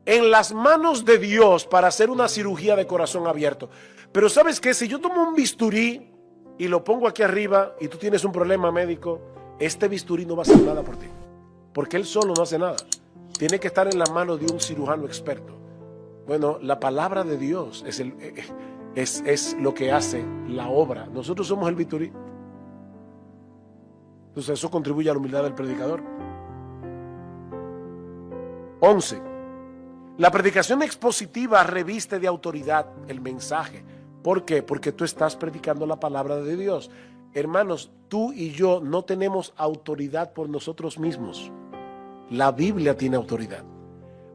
en las manos de Dios para hacer una cirugía de corazón abierto. Pero ¿sabes qué? Si yo tomo un bisturí y lo pongo aquí arriba y tú tienes un problema médico, este bisturí no va a hacer nada por ti, porque él solo no hace nada. Tiene que estar en las manos de un cirujano experto. Bueno, la palabra de Dios es lo que hace la obra. Nosotros somos el bisturí. Entonces eso contribuye a la humildad del predicador. 11. La predicación expositiva reviste de autoridad el mensaje. ¿Por qué? Porque tú estás predicando la palabra de Dios. Hermanos, tú y yo no tenemos autoridad por nosotros mismos. La Biblia tiene autoridad.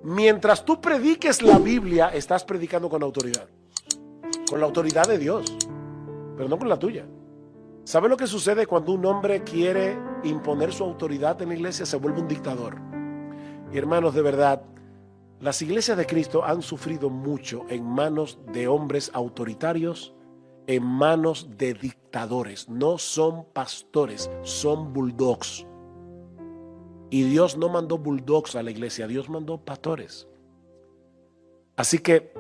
Mientras tú prediques la Biblia, estás predicando con autoridad. Con la autoridad de Dios, pero no con la tuya. ¿Sabe lo que sucede cuando un hombre quiere imponer su autoridad en la iglesia? Se vuelve un dictador. Y hermanos, de verdad, las iglesias de Cristo han sufrido mucho en manos de hombres autoritarios, en manos de dictadores. No son pastores, son bulldogs. Y Dios no mandó bulldogs a la iglesia, Dios mandó pastores. Así que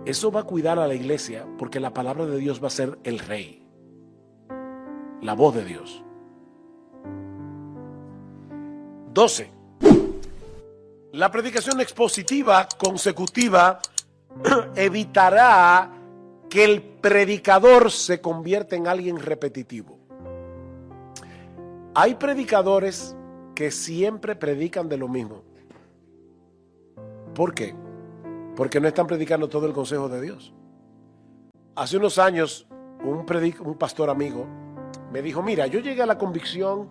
eso va a cuidar a la iglesia, porque la palabra de Dios va a ser el rey, la voz de Dios. 12. La predicación expositiva consecutiva evitará que el predicador se convierta en alguien repetitivo. Hay predicadores que siempre predican de lo mismo. ¿Por qué? Porque no están predicando todo el consejo de Dios. Hace unos años, un pastor amigo me dijo: mira, yo llegué a la convicción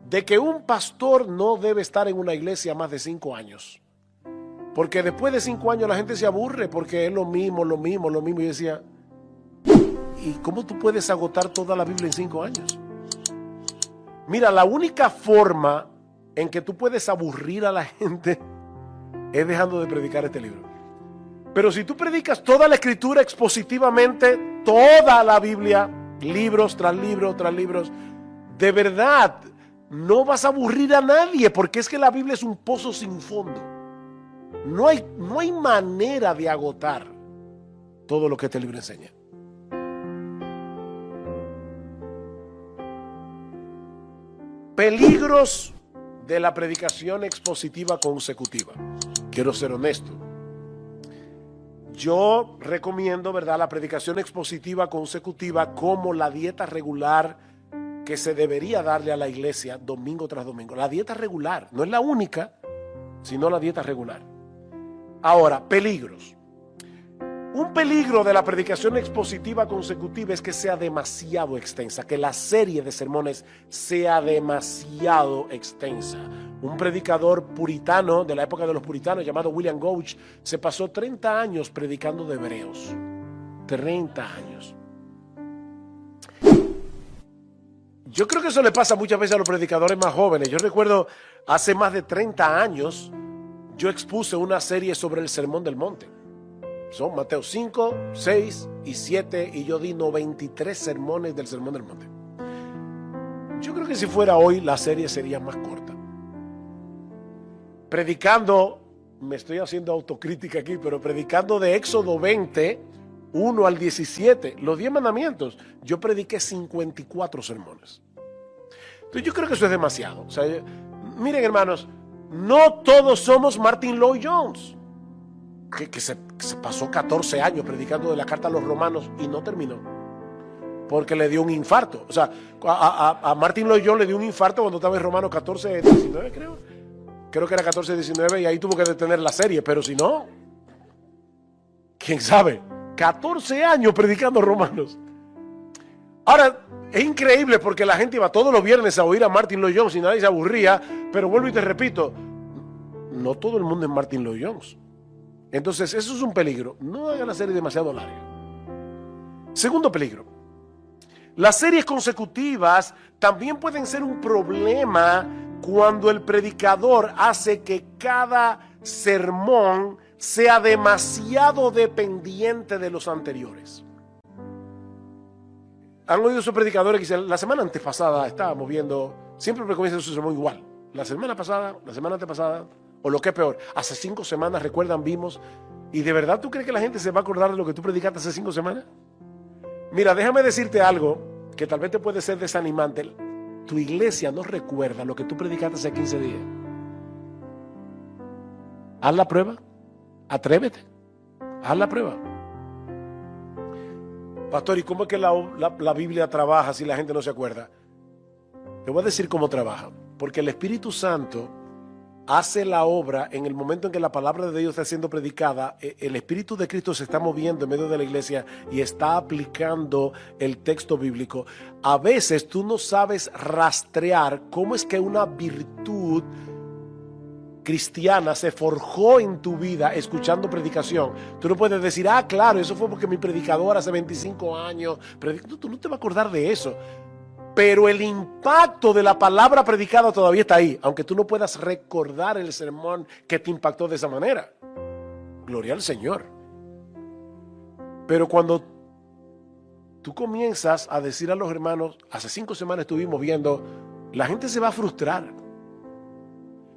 de que un pastor no debe estar en una iglesia más de 5 años. Porque después de 5 años la gente se aburre, porque es lo mismo. Y yo decía: ¿Y cómo tú puedes agotar toda la Biblia en 5 años? Mira, la única forma en que tú puedes aburrir a la gente es dejando de predicar este libro. Pero si tú predicas toda la escritura expositivamente, toda la Biblia, libros tras libros tras libros, de verdad no vas a aburrir a nadie, porque es que la Biblia es un pozo sin fondo. No hay manera de agotar todo lo que este libro enseña. Peligros de la predicación expositiva consecutiva. Quiero ser honesto. Yo recomiendo, ¿verdad?, la predicación expositiva consecutiva como la dieta regular que se debería darle a la iglesia domingo tras domingo. La dieta regular, no es la única, sino la dieta regular. Ahora, peligros. Un peligro de la predicación expositiva consecutiva es que sea demasiado extensa, que la serie de sermones sea demasiado extensa. Un predicador puritano de la época de los puritanos llamado William Gouge se pasó 30 años predicando de Hebreos. 30 años. Yo creo que eso le pasa muchas veces a los predicadores más jóvenes. Yo recuerdo hace más de 30 años yo expuse una serie sobre el Sermón del Monte. Son Mateo 5, 6 y 7 y yo di 93 sermones del Sermón del Monte. Yo creo que si fuera hoy la serie sería más corta. Predicando, me estoy haciendo autocrítica aquí, pero predicando de Éxodo 20, 1 al 17, los 10 mandamientos, yo prediqué 54 sermones. Entonces yo creo que eso es demasiado. O sea, miren, hermanos, no todos somos Martin Lloyd-Jones. Que se pasó 14 años predicando de la carta a los romanos y no terminó porque le dio un infarto. O sea, a Martin Lloyd-Jones le dio un infarto cuando estaba en Romanos 14, 19, creo que era 14, 19 y ahí tuvo que detener la serie, pero si no, quién sabe, 14 años predicando romanos. Ahora, es increíble porque la gente iba todos los viernes a oír a Martin Lloyd-Jones y nadie se aburría, pero vuelvo y te repito, no todo el mundo es Martin Lloyd-Jones. Entonces, eso es un peligro. No hagan la serie demasiado larga. Segundo peligro. Las series consecutivas también pueden ser un problema cuando el predicador hace que cada sermón sea demasiado dependiente de los anteriores. Han oído esos predicadores que dicen, la semana antepasada estábamos viendo, siempre comienza su sermón igual. La semana pasada, la semana antepasada, o lo que es peor, hace 5 semanas, recuerdan, vimos. ¿Y de verdad tú crees que la gente se va a acordar de lo que tú predicaste hace 5 semanas? Mira, déjame decirte algo que tal vez te puede ser desanimante. Tu iglesia no recuerda lo que tú predicaste hace 15 días. Haz la prueba. Atrévete. Haz la prueba. Pastor, ¿y cómo es que la Biblia trabaja si la gente no se acuerda? Te voy a decir cómo trabaja. Porque el Espíritu Santo hace la obra en el momento en que la palabra de Dios está siendo predicada. El Espíritu de Cristo se está moviendo en medio de la iglesia y está aplicando el texto bíblico. A veces tú no sabes rastrear cómo es que una virtud cristiana se forjó en tu vida escuchando predicación. Tú no puedes decir, claro, eso fue porque mi predicador hace 25 años. Tú no te vas a acordar de eso. Pero el impacto de la palabra predicada todavía está ahí, aunque tú no puedas recordar el sermón que te impactó de esa manera. Gloria al Señor. Pero cuando tú comienzas a decir a los hermanos, hace 5 semanas estuvimos viendo, la gente se va a frustrar.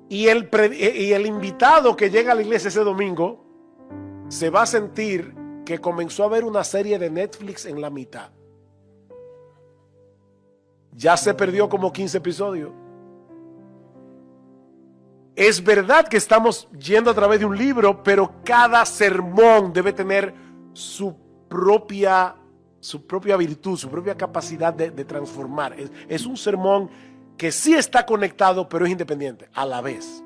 Y el invitado que llega a la iglesia ese domingo se va a sentir que comenzó a ver una serie de Netflix en la mitad. Ya se perdió como 15 episodios. Es verdad que estamos yendo a través de un libro, pero cada sermón debe tener su propia virtud, su propia capacidad de transformar. Es un sermón que sí está conectado, pero es independiente a la vez.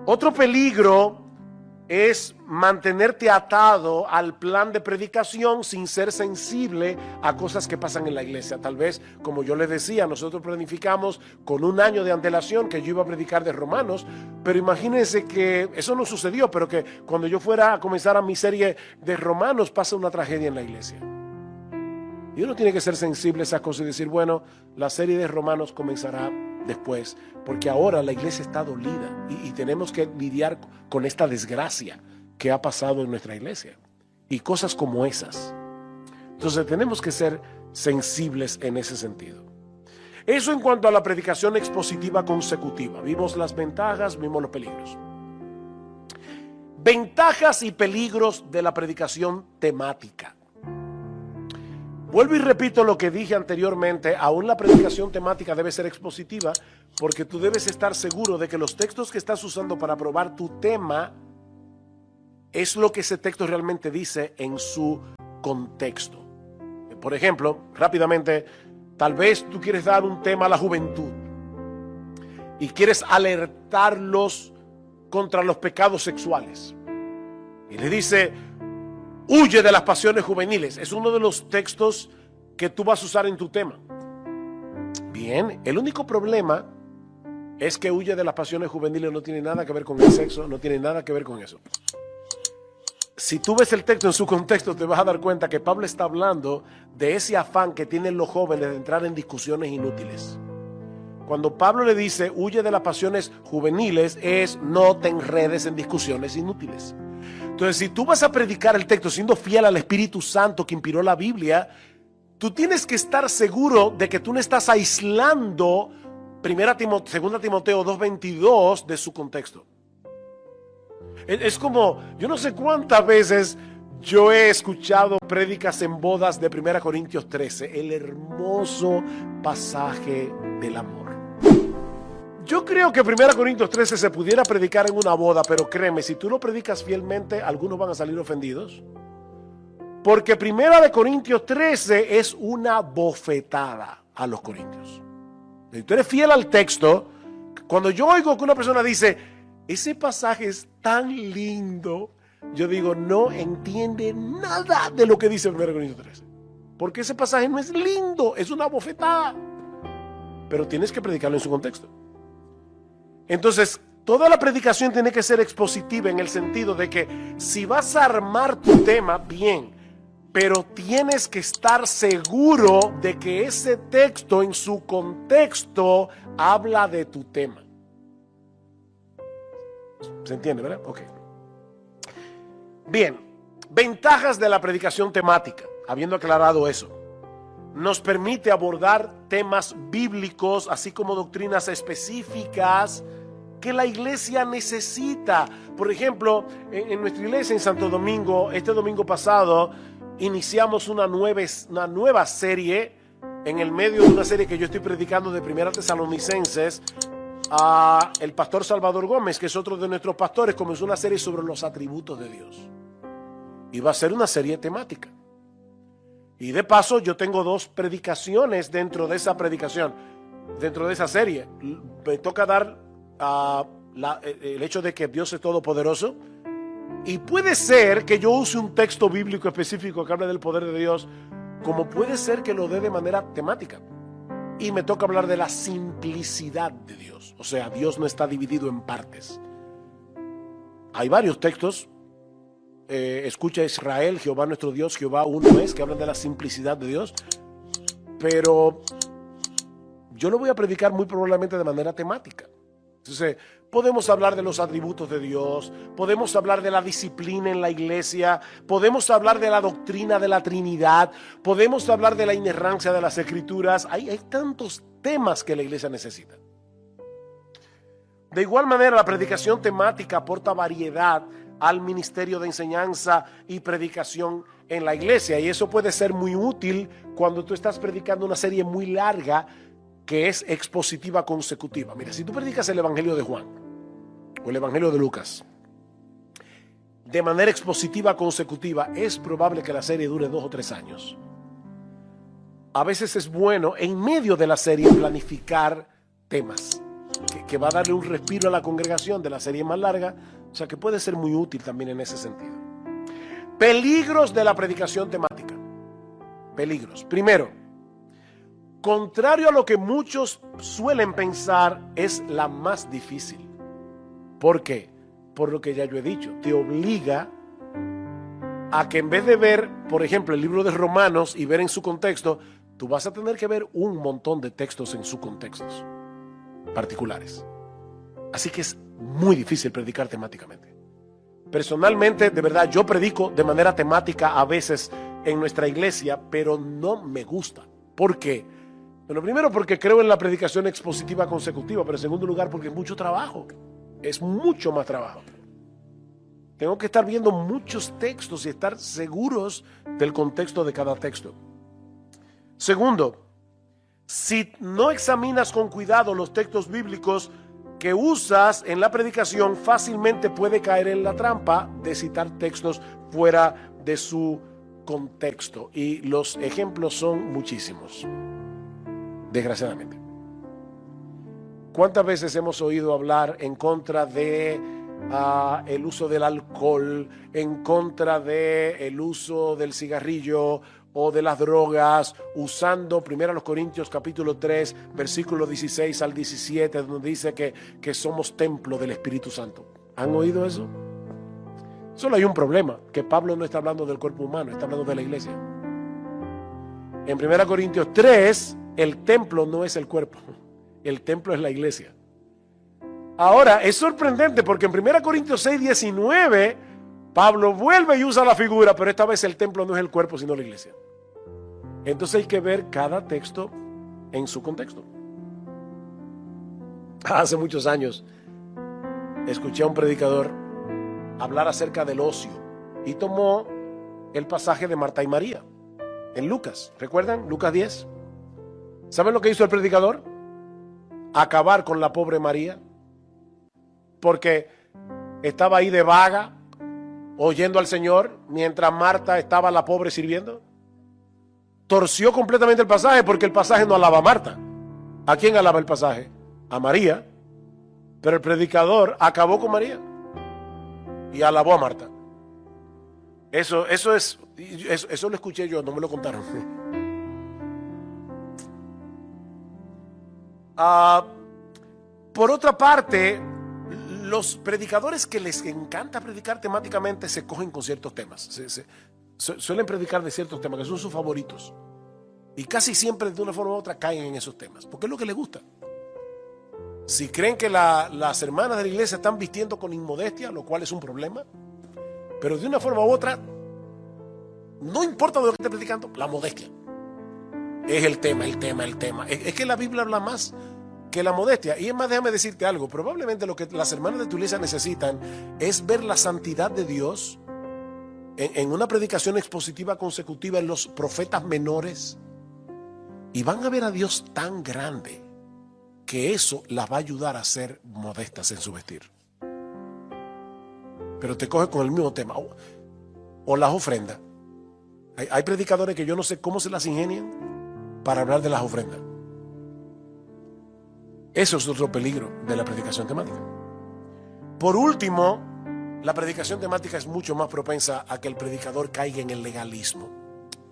Otro peligro es mantenerte atado al plan de predicación sin ser sensible a cosas que pasan en la iglesia. Tal vez, como yo les decía, nosotros planificamos con un año de antelación que yo iba a predicar de Romanos, pero imagínense que eso no sucedió, pero que cuando yo fuera a comenzar a mi serie de Romanos pasa una tragedia en la iglesia. Y uno tiene que ser sensible a esas cosas y decir, bueno, la serie de Romanos comenzará después, porque ahora la iglesia está dolida y tenemos que lidiar con esta desgracia que ha pasado en nuestra iglesia y cosas como esas. Entonces tenemos que ser sensibles en ese sentido. Eso en cuanto a la predicación expositiva consecutiva. Vimos las ventajas, vimos los peligros. Ventajas y peligros de la predicación temática. Vuelvo y repito lo que dije anteriormente, aún la predicación temática debe ser expositiva porque tú debes estar seguro de que los textos que estás usando para probar tu tema es lo que ese texto realmente dice en su contexto. Por ejemplo, rápidamente, tal vez tú quieres dar un tema a la juventud y quieres alertarlos contra los pecados sexuales. Y le dice, huye de las pasiones juveniles. Es uno de los textos que tú vas a usar en tu tema. Bien, el único problema es que huye de las pasiones juveniles no tiene nada que ver con el sexo, no tiene nada que ver con eso. Si tú ves el texto en su contexto, te vas a dar cuenta que Pablo está hablando de ese afán que tienen los jóvenes de entrar en discusiones inútiles. Cuando Pablo le dice, huye de las pasiones juveniles, es no te enredes en discusiones inútiles. Entonces, si tú vas a predicar el texto siendo fiel al Espíritu Santo que inspiró la Biblia, tú tienes que estar seguro de que tú no estás aislando 2 Timoteo 2:22 de su contexto. Es como, yo no sé cuántas veces yo he escuchado prédicas en bodas de 1 Corintios 13, el hermoso pasaje del amor. Yo creo que 1 Corintios 13 se pudiera predicar en una boda, pero créeme, si tú lo predicas fielmente, algunos van a salir ofendidos. Porque 1 Corintios 13 es una bofetada a los corintios. Si tú eres fiel al texto, cuando yo oigo que una persona dice, ese pasaje es tan lindo, yo digo, no entiende nada de lo que dice 1 Corintios 13. Porque ese pasaje no es lindo, es una bofetada. Pero tienes que predicarlo en su contexto. Entonces, toda la predicación tiene que ser expositiva en el sentido de que si vas a armar tu tema, bien, pero tienes que estar seguro de que ese texto en su contexto habla de tu tema. ¿Se entiende, verdad? Ok. Bien, ventajas de la predicación temática, habiendo aclarado eso. Nos permite abordar temas bíblicos, así como doctrinas específicas que la iglesia necesita. Por ejemplo, en nuestra iglesia en Santo Domingo, este domingo pasado, iniciamos una nueva serie, en el medio de una serie que yo estoy predicando de 1 Tesalonicenses. El pastor Salvador Gómez, que es otro de nuestros pastores, comenzó una serie sobre los atributos de Dios. Y va a ser una serie temática. Y de paso yo tengo 2 predicaciones dentro de esa predicación, dentro de esa serie. Me toca dar el hecho de que Dios es todopoderoso. Y puede ser que yo use un texto bíblico específico que hable del poder de Dios, como puede ser que lo dé de manera temática. Y me toca hablar de la simplicidad de Dios. O sea, Dios no está dividido en partes. Hay varios textos. Escucha Israel, Jehová nuestro Dios, Jehová uno es, que hablan de la simplicidad de Dios. Pero yo lo voy a predicar muy probablemente de manera temática. Entonces, podemos hablar de los atributos de Dios, podemos hablar de la disciplina en la iglesia, podemos hablar de la doctrina de la Trinidad, podemos hablar de la inerrancia de las Escrituras. Hay tantos temas que la iglesia necesita. De igual manera, la predicación temática aporta variedad al ministerio de enseñanza y predicación en la iglesia, y eso puede ser muy útil cuando tú estás predicando una serie muy larga que es expositiva consecutiva. Mira, si tú predicas el Evangelio de Juan o el Evangelio de Lucas de manera expositiva consecutiva, es probable que la serie dure 2 o 3 años. A veces es bueno en medio de la serie planificar temas que va a darle un respiro a la congregación. De la serie más larga, O sea que puede ser muy útil también en ese sentido. Peligros de la predicación temática. Peligros. Primero, contrario a lo que muchos suelen pensar, es la más difícil. ¿Por qué? Por lo que ya yo he dicho, te obliga a que en vez de ver, por ejemplo, el libro de Romanos y ver en su contexto, tú vas a tener que ver un montón de textos en sus contextos particulares. Así que es muy difícil predicar temáticamente. Personalmente, de verdad, yo predico de manera temática a veces en nuestra iglesia, pero no me gusta. ¿Por qué? Bueno, primero porque creo en la predicación expositiva consecutiva, pero en segundo lugar porque es mucho trabajo. Es mucho más trabajo. Tengo que estar viendo muchos textos y estar seguros del contexto de cada texto. Segundo, si no examinas con cuidado los textos bíblicos que usas en la predicación, fácilmente puede caer en la trampa de citar textos fuera de su contexto. Y los ejemplos son muchísimos, desgraciadamente. ¿Cuántas veces hemos oído hablar en contra de el uso del alcohol, en contra del uso del cigarrillo o de las drogas, usando 1 Corintios capítulo 3, versículo 16 al 17, donde dice que somos templo del Espíritu Santo? ¿Han oído eso? Solo hay un problema, que Pablo no está hablando del cuerpo humano, está hablando de la iglesia. En 1 Corintios 3, el templo no es el cuerpo, el templo es la iglesia. Ahora, es sorprendente porque en 1 Corintios 6, 19, Pablo vuelve y usa la figura, pero esta vez el templo no es el cuerpo, sino la iglesia. Entonces hay que ver cada texto en su contexto. Hace muchos años escuché a un predicador hablar acerca del ocio y tomó el pasaje de Marta y María en Lucas. ¿Recuerdan? Lucas 10. ¿Saben lo que hizo el predicador? Acabar con la pobre María, porque estaba ahí de vaga, oyendo al Señor, mientras Marta estaba la pobre sirviendo. Torció completamente el pasaje, porque el pasaje no alaba a Marta. ¿A quién alaba el pasaje? A María. Pero el predicador acabó con María y alabó a Marta. Eso lo escuché yo, no me lo contaron. Por otra parte, los predicadores que les encanta predicar temáticamente se cogen con ciertos temas. Suelen predicar de ciertos temas que son sus favoritos. Y casi siempre de una forma u otra caen en esos temas, porque es lo que les gusta. Si creen que las hermanas de la iglesia están vistiendo con inmodestia, lo cual es un problema, pero de una forma u otra, no importa de lo que esté predicando, la modestia es el tema. Es que la Biblia habla más que la modestia. Y es más, déjame decirte algo, probablemente lo que las hermanas de tu iglesia necesitan es ver la santidad de Dios en una predicación expositiva consecutiva en los profetas menores, y van a ver a Dios tan grande que eso las va a ayudar a ser modestas en su vestir. Pero te coge con el mismo tema. O las ofrendas. Hay predicadores que yo no sé cómo se las ingenian para hablar de las ofrendas. Eso es otro peligro de la predicación temática. Por último, la predicación temática es mucho más propensa a que el predicador caiga en el legalismo.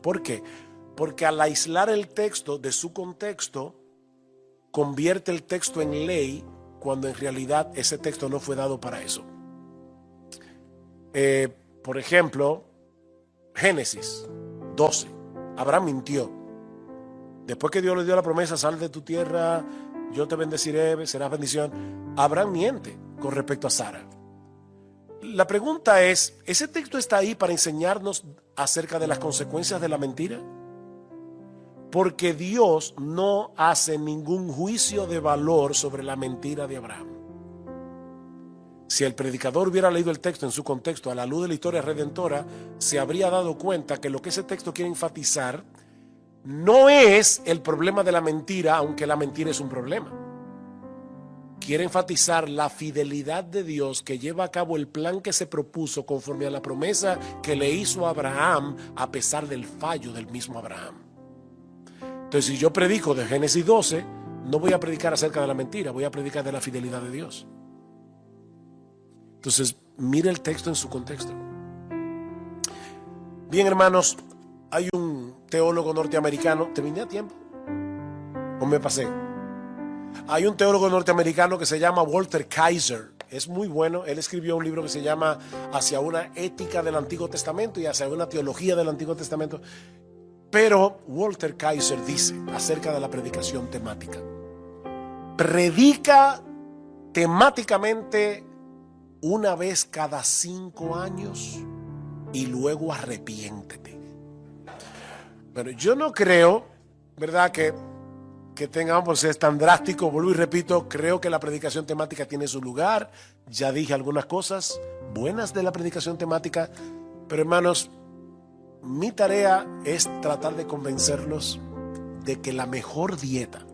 ¿Por qué? Porque al aislar el texto de su contexto, convierte el texto en ley cuando en realidad ese texto no fue dado para eso. Por ejemplo, Génesis 12. Abraham mintió. Después que Dios le dio la promesa, sal de tu tierra, yo te bendeciré, serás bendición. Abraham miente con respecto a Sara. La pregunta es, ¿ese texto está ahí para enseñarnos acerca de las consecuencias de la mentira? Porque Dios no hace ningún juicio de valor sobre la mentira de Abraham. Si el predicador hubiera leído el texto en su contexto a la luz de la historia redentora, se habría dado cuenta que lo que ese texto quiere enfatizar no es el problema de la mentira, aunque la mentira es un problema. Quiere enfatizar la fidelidad de Dios que lleva a cabo el plan que se propuso conforme a la promesa que le hizo a Abraham a pesar del fallo del mismo Abraham. Entonces, si yo predico de Génesis 12, no voy a predicar acerca de la mentira, voy a predicar de la fidelidad de Dios. Entonces, mire el texto en su contexto. Bien, hermanos, hay un teólogo norteamericano. ¿Terminé a tiempo? ¿O me pasé? Hay un teólogo norteamericano que se llama Walter Kaiser. Es muy bueno. Él escribió un libro que se llama Hacia una ética del Antiguo Testamento y hacia una teología del Antiguo Testamento. Pero Walter Kaiser dice acerca de la predicación temática: predica temáticamente una vez cada 5 años y luego arrepiéntete. Pero yo no creo, ¿verdad?, que tengamos por ser tan drástico. Vuelvo y repito, creo que la predicación temática tiene su lugar. Ya dije algunas cosas buenas de la predicación temática, pero hermanos, mi tarea es tratar de convencerlos de que la mejor dieta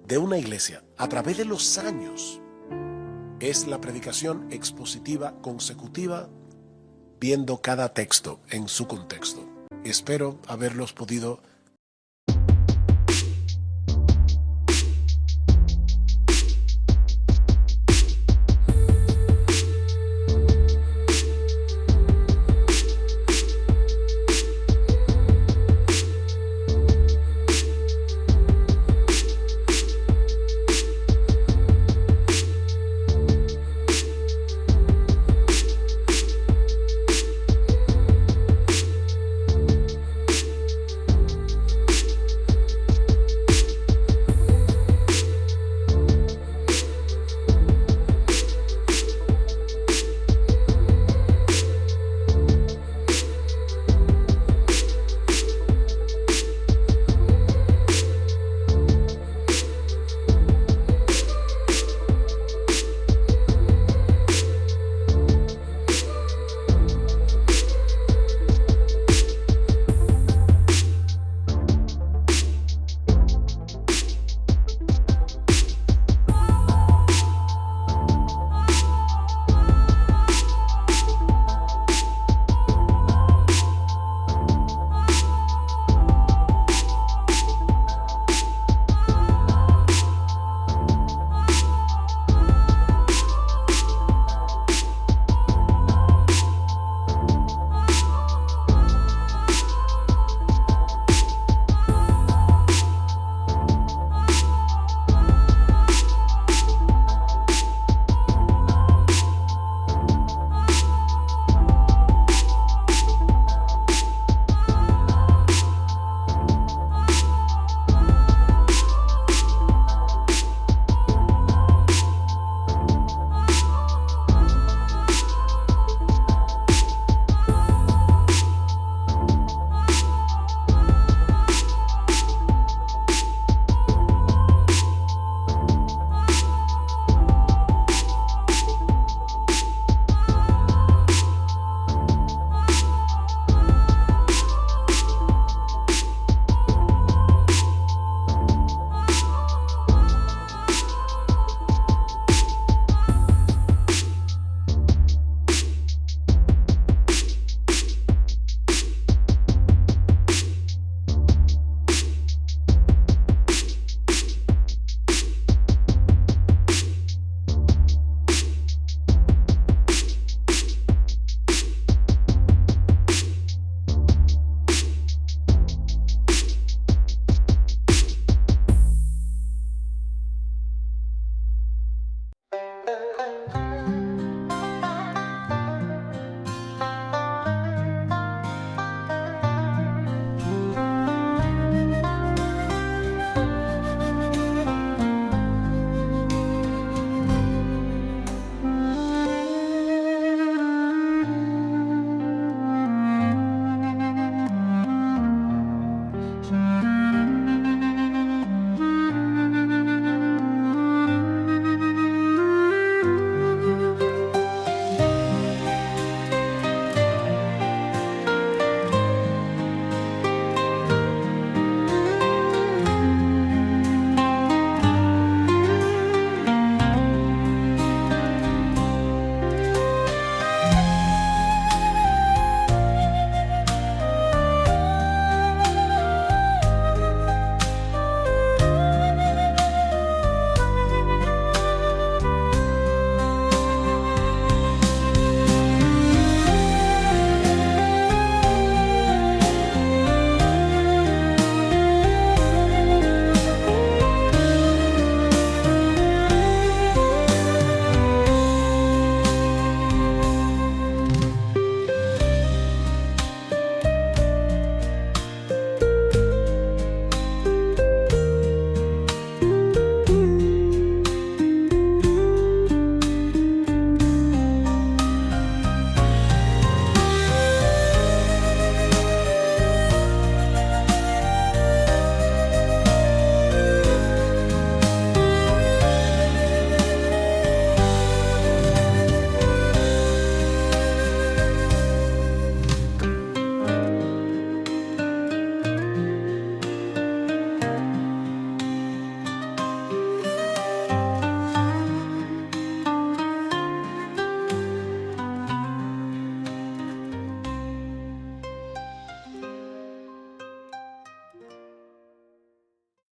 de una iglesia a través de los años es la predicación expositiva consecutiva, viendo cada texto en su contexto. Espero haberlos podido